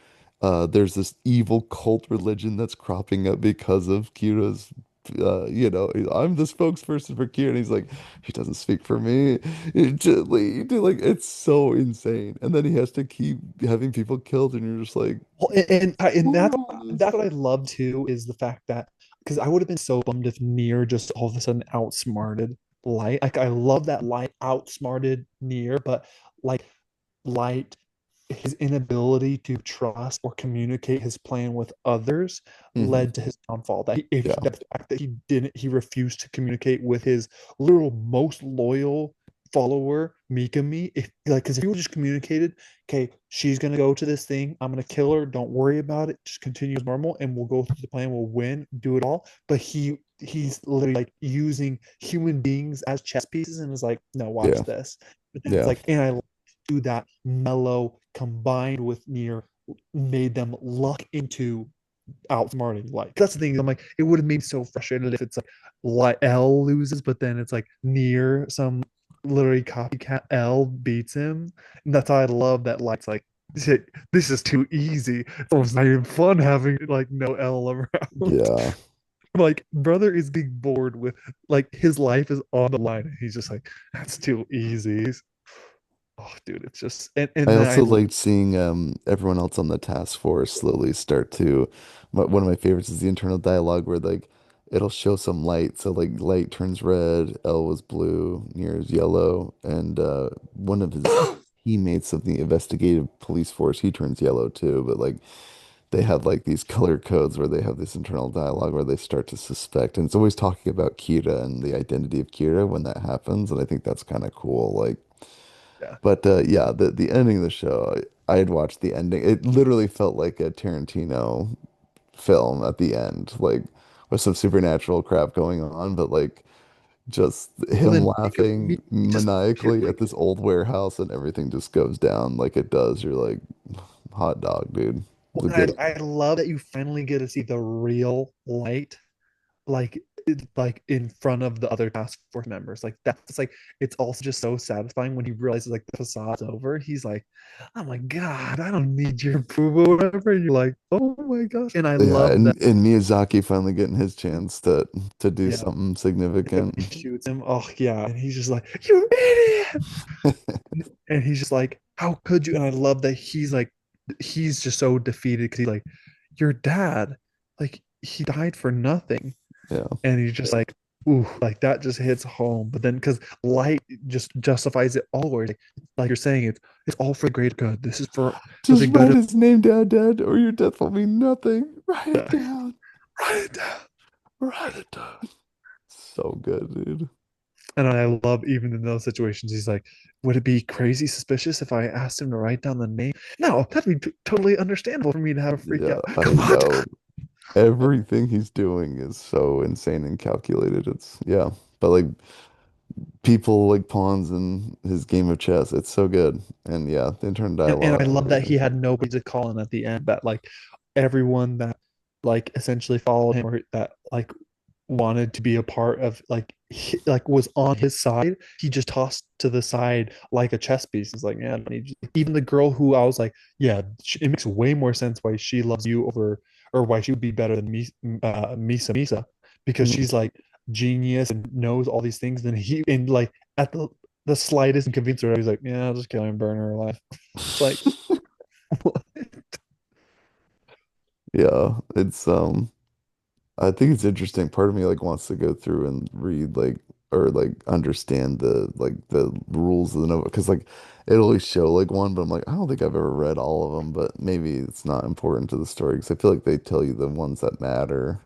There's this evil cult religion that's cropping up because of Kira's, I'm the spokesperson for Kira, and he's like, he doesn't speak for me. Like, it's so insane. And then he has to keep having people killed, and you're just like, Well, and who that's wrote this? that's what I love too is the fact that because I would have been so bummed if Nier just all of a sudden outsmarted Light. Like I love that Light outsmarted Nier, but like Light, his inability to trust or communicate his plan with others Hmm. led to his downfall. That if Yeah, the fact that he refused to communicate with his literal most loyal follower, Mikami. If like, because if he would just communicated, okay, she's gonna go to this thing, I'm gonna kill her, don't worry about it, just continue as normal, and we'll go through the plan, we'll win, do it all. But he's literally like using human beings as chess pieces and is like, no, yeah, watch this. But then it's yeah, like, and I do that mellow combined with near made them luck into outsmarting like that's the thing. I'm like, it would have made me so frustrated if it's like L loses, but then it's like near some literally copycat L beats him. And that's how I love that light's like this is too easy. It's almost not even fun having like no L around. yeah. Like brother is being bored with like his life is on the line. And he's just like, that's too easy. Oh, dude, it's just I and then also I liked seeing everyone else on the task force slowly start to. One of my favorites is the internal dialogue where like it'll show some light. So like light turns red, L was blue, near is yellow, and one of his teammates of the investigative police force he turns yellow too. But like they had like these color codes where they have this internal dialogue where they start to suspect, and it's always talking about Kira and the identity of Kira when that happens, and I think that's kind of cool. Like. yeah. But yeah, the ending of the show, I had watched the ending. It literally felt like a Tarantino film at the end, like with some supernatural crap going on, but like just Well, him then laughing just maniacally at like this old warehouse and everything just goes down like it does. You're like, hot dog, dude. well, The good. I love that you finally get to see the real light, like like in front of the other task force members. Like that's like it's also just so satisfying when he realizes like the facade's over. He's like, oh my god, I don't need your approval, or whatever. And you're like, oh my gosh, and I Yeah, love that. and Miyazaki finally getting his chance to do Yeah, something because he significant. shoots him. Oh yeah, and he's just like, you idiot. And he's just like, how could you? And I love that he's just so defeated because he's like, your dad, like he died for nothing. Yeah. And he's just like, ooh, like that just hits home. But then because light just justifies it always, like you're saying, it's all for the greater good. This is for the Just good write of his name down, Dad, or your death will mean nothing. Write it the down. Write it down. Write it down. So good, dude. and I love even in those situations, he's like, would it be crazy suspicious if I asked him to write down the name? No, that'd be totally understandable for me to have a freak Yeah, out. I Come on. know. Everything he's doing is so insane and calculated. It's yeah. But like people like pawns in his game of chess. It's so good. And yeah, the internal And I dialogue. love that he had nobody to call in at the end. That like everyone that like essentially followed him or that like wanted to be a part of like was on his side, he just tossed to the side like a chess piece. It's like, yeah, even the girl who I was like, yeah, it makes way more sense why she loves you over or why she would be better than Misa because Mhm. she's like genius and knows all these things. Then he and like at the slightest inconvenience, her, he's like, yeah, I'll just kill her and burn her alive. It's like, Yeah, it's I think it's interesting. Part of me like wants to go through and read like or like understand the rules of the Nova because like it'll always show like one, but I'm like I don't think I've ever read all of them, but maybe it's not important to the story because I feel like they tell you the ones that matter.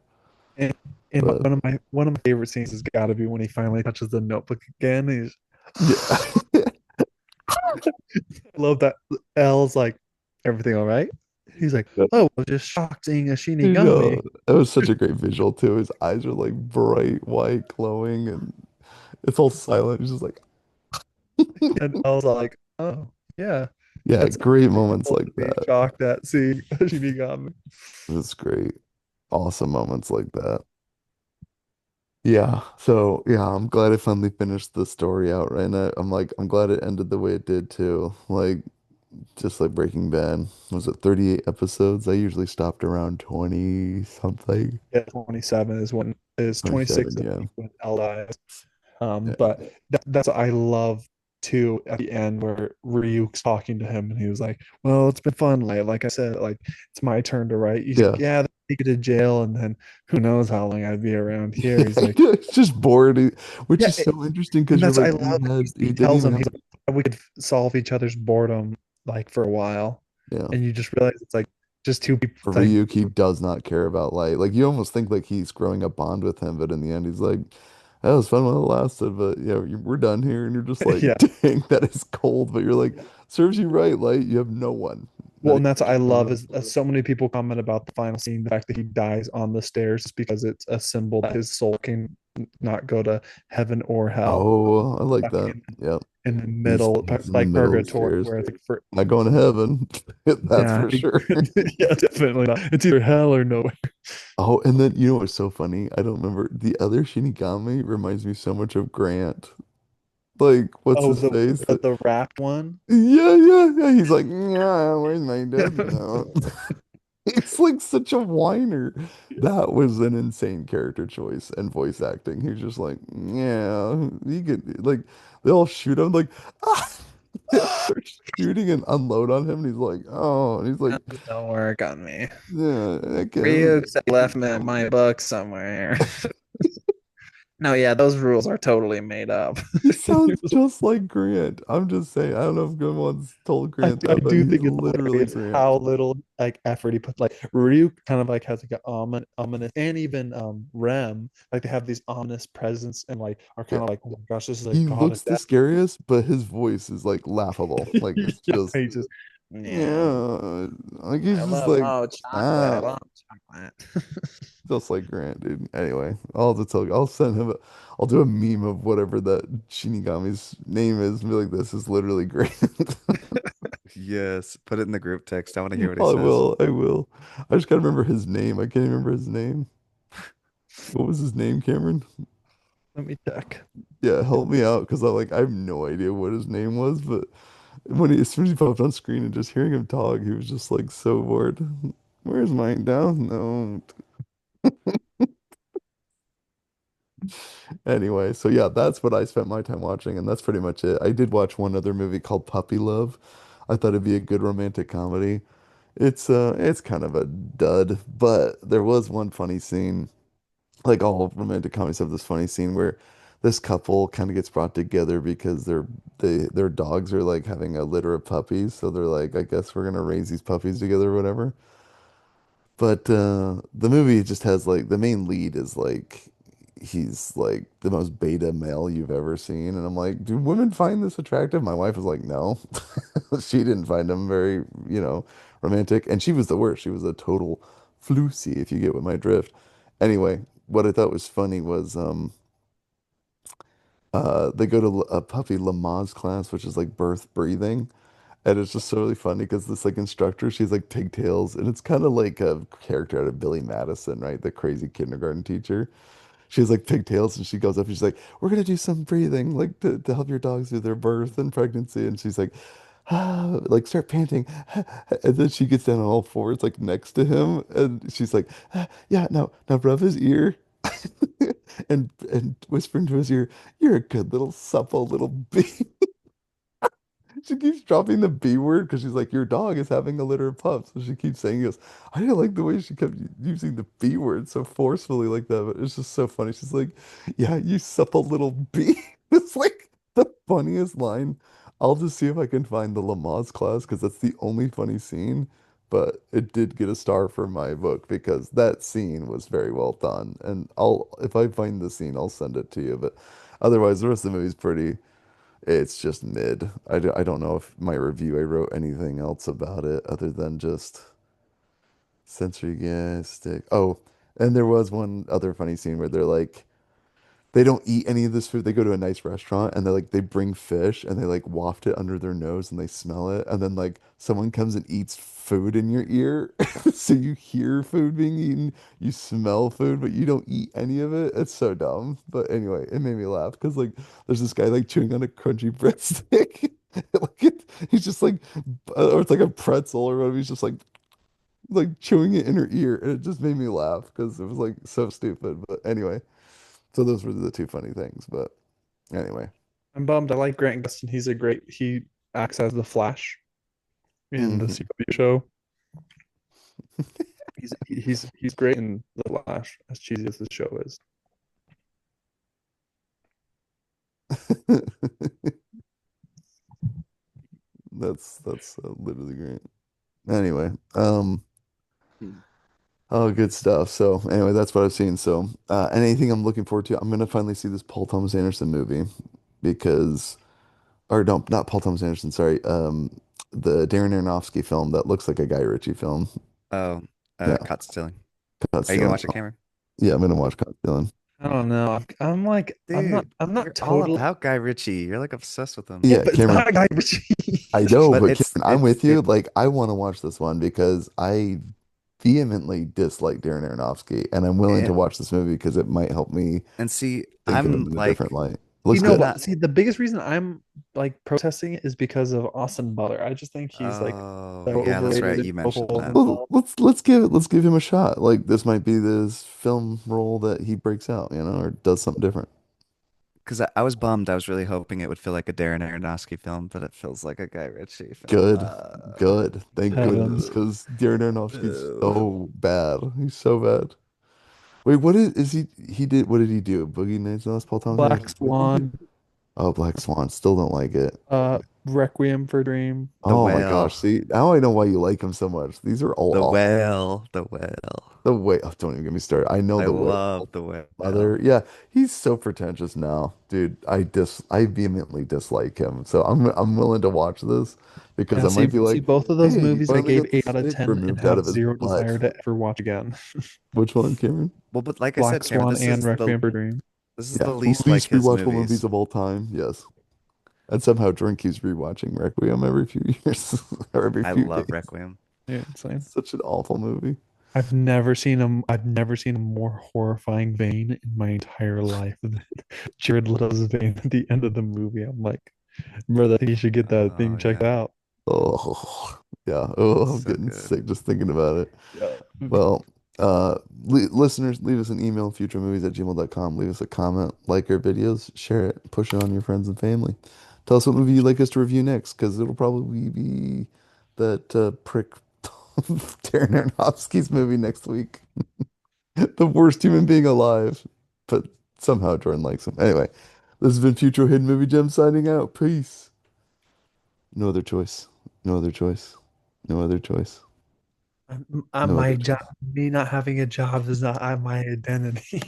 and, and But one of my favorite scenes has got to be when he finally touches the notebook again. He's yeah, I love that L's like, everything all right? He's like, oh, I was just shocked seeing a yeah, Shinigami. that was such a great visual too. His eyes are like bright white, glowing, and it's all silent. He's just like And L's like, oh, yeah, yeah, that's great moments understandable like to be that. shocked at seeing a Shinigami. It's great. Awesome moments like that. Yeah, so yeah, I'm glad I finally finished the story out, right? And I'm like, I'm glad it ended the way it did too. Like, just like Breaking Bad. Was it 38 episodes? I usually stopped around 20 something. Yeah, 27 is when is 26 27, I yeah. think when L dies. Yeah. But that's what I love too at the end where Ryuk's talking to him and he was like, well, it's been fun. Like I said, like it's my turn to write. He's like, Yeah. yeah, they take you to jail and then who knows how long I'd be around here. He's like, It's just bored, which yeah, is so interesting and because you're that's I like, love he he didn't tells even him have, he's like, we could solve each other's boredom like for a while. yeah. And you just realize it's like just two people For like Ryuk, he does not care about light. Like you almost think like he's growing a bond with him, but in the end, he's like, "That was fun while it lasted, but yeah, we're done here." And you're just like, yeah. "Dang, that is cold." But you're like, serves you right, light. You have no one, Well, not and even that's what I your love brother. is so many people comment about the final scene, the fact that he dies on the stairs is because it's a symbol that his soul can not go to heaven or hell. Oh, I like Stuck that. Yep, in the middle, he's in the like middle of the purgatory, stairs. where it's like for Not going to heaven. That's yeah, for sure. yeah, definitely not. It's either hell or nowhere. Oh, and then you know what's so funny? I don't remember the other Shinigami reminds me so much of Grant. Like, what's Oh, his face? the rap one. Yeah, yeah, yeah. He's like, yeah, where's my death note? He's like such a whiner. That was an insane character choice and voice acting. He's just like, yeah, he could like they all shoot him like ah! They're shooting and unload on him, and he's like, oh, and he's like, Don't work on me. yeah, I Ryuk guess. said he left my book somewhere. No, yeah, those rules are totally made up. He sounds just like Grant. I'm just saying. I don't know if Goemon's told Grant I that, but do he's think it's literally hilarious Grant. how little like effort he put. Like Ryuk kind of like has like an ominous, and even Rem like they have these ominous presence and like are Yeah. kind of like, oh my gosh, this is a He god of looks the death. scariest, but his voice is like laughable. Like it's Yeah, just he just yeah. yeah. Like I he's just love like oh chocolate. I ah, love chocolate. just like Grant, dude. Anyway, I'll have to tell you. I'll send him. I'll do a meme of whatever that Shinigami's name is, and be like, "This is literally Grant." Yes, put it in the group text. I want to hear what he I says. will. I will. I just gotta remember his name. I can't even remember his name. What was his name, Cameron? Let me check. Yeah, help me out because I have no idea what his name was, but as soon as he popped on screen and just hearing him talk, he was just like so bored. Where's my down note? Anyway, so yeah, that's what I spent my time watching, and that's pretty much it. I did watch one other movie called Puppy Love. I thought it'd be a good romantic comedy. It's kind of a dud, but there was one funny scene. Like all romantic comedies have this funny scene where this couple kind of gets brought together because their dogs are like having a litter of puppies, so they're like, I guess we're gonna raise these puppies together or whatever. But the movie just has like the main lead is like he's like the most beta male you've ever seen, and I'm like, do women find this attractive? My wife was like, no, she didn't find him very, romantic, and she was the worst. She was a total floozy, if you get what my drift. Anyway, what I thought was funny was they go to a puppy Lamaze class, which is like birth breathing. And it's just so really funny because this like instructor, she's like pigtails, and it's kind of like a character out of Billy Madison, right? The crazy kindergarten teacher. She has like pigtails, and she goes up and she's like, "We're gonna do some breathing, like to help your dogs through their birth and pregnancy." And she's like, ah, like start panting, and then she gets down on all fours, like next to him, and she's like, "Yeah, now rub his ear." And whisper into his ear, "You're a good little supple little bee." She keeps dropping the B word because she's like, your dog is having a litter of pups. So she keeps saying this. I didn't like the way she kept using the B word so forcefully like that, but it's just so funny. She's like, yeah, you supple little bee. It's like the funniest line. I'll just see if I can find the Lamaze class because that's the only funny scene. But it did get a star for my book because that scene was very well done. And if I find the scene, I'll send it to you. But otherwise, the rest of the movie's pretty. It's just mid. I don't know if my review I wrote anything else about it other than just sensory gas stick. Oh, and there was one other funny scene where they're like, they don't eat any of this food. They go to a nice restaurant and they bring fish and they like waft it under their nose and they smell it. And then like someone comes and eats food in your ear. So you hear food being eaten, you smell food, but you don't eat any of it. It's so dumb. But anyway, it made me laugh because like there's this guy like chewing on a crunchy breadstick. He's just like, or it's like a pretzel or whatever. He's just like chewing it in her ear. And it just made me laugh because it was like so stupid. But anyway. So those were the two funny things. But anyway. I'm bummed. I like Grant Gustin. He acts as the Flash in the Hmm. CW show. He's great in the Flash, as cheesy as the show is. That's literally great. Anyway, oh, good stuff. So anyway, that's what I've seen. So and anything I'm looking forward to, I'm gonna finally see this Paul Thomas Anderson movie because, or no, not Paul Thomas Anderson. Sorry, the Darren Aronofsky film that looks like a Guy Ritchie film. Oh, Yeah, caught stealing. Caught Are you gonna Stealing. watch it, Cameron? Yeah, I'm gonna watch Caught Stealing. I don't know. I'm like Dude, I'm not you're all totally. about Guy Ritchie. You're like obsessed with him. Yeah, Yeah, but it's Cameron, not Guy Ritchie. I know, But but it's Karen, I'm it's with you. it Like, I want to watch this one because I vehemently dislike Darren Aronofsky, and I'm willing to and, watch this movie because it might help me and see, think of him I'm in a different like light. It You looks know good. not what? See, the biggest reason I'm like protesting it is because of Austin Butler. I just think he's like oh so yeah, that's overrated right. in You local mentioned roles that. and Well, all. let's give him a shot. Like, this might be this film role that he breaks out, or does something different. Because I was bummed. I was really hoping it would feel like a Darren Aronofsky film, but it feels like a Guy Ritchie film. Good, good. Thank goodness, Heavens. because Darren Aronofsky's Boo. so bad. He's so bad. Wait, is he? He did. What did he do? Boogie Nights? No, that's Paul Thomas Black Anderson. What did he do? Swan, Oh, Black Swan. Still don't like it. Requiem for a Dream. The Oh my gosh. whale, See, now I know why you like him so much. These are all the awful. whale, the whale. The way, oh, don't even get me started. I know I the way. love the Mother, whale. yeah, he's so pretentious now, dude. I vehemently dislike him. So I'm willing to watch this because Yeah, I might see, be see, like, both of those hey, he movies I finally gave got the 8 out of snake 10 and removed out have of his zero butt. desire to ever watch again. Which one, Cameron? Well, but like I Black said, Cameron, Swan and Requiem for a Dream. this is Yeah, the least like least his rewatchable movies movies. of all time. Yes, and somehow drink keeps rewatching Requiem every few years or every I few love days. Requiem. Yeah, insane. Such an awful movie. I've never seen a more horrifying vein in my entire life than Jared Leto's vein at the end of the movie. I'm like, brother, I think you should get that thing Oh checked yeah, out. Oh, yeah. Oh, it's I'm so getting good. sick just thinking about it. Yeah. Well, listeners, leave us an email, futuremovies@gmail.com. Leave us a comment, like our videos, share it, push it on your friends and family. Tell us what movie you'd like us to review next, because it'll probably be that prick Darren Aronofsky's movie next week. The worst human being alive. But somehow Jordan likes him. Anyway, this has been Future Hidden Movie Gem signing out. Peace. No other choice. No other choice. No other choice. No other My job, choice. me not having a job is not my identity.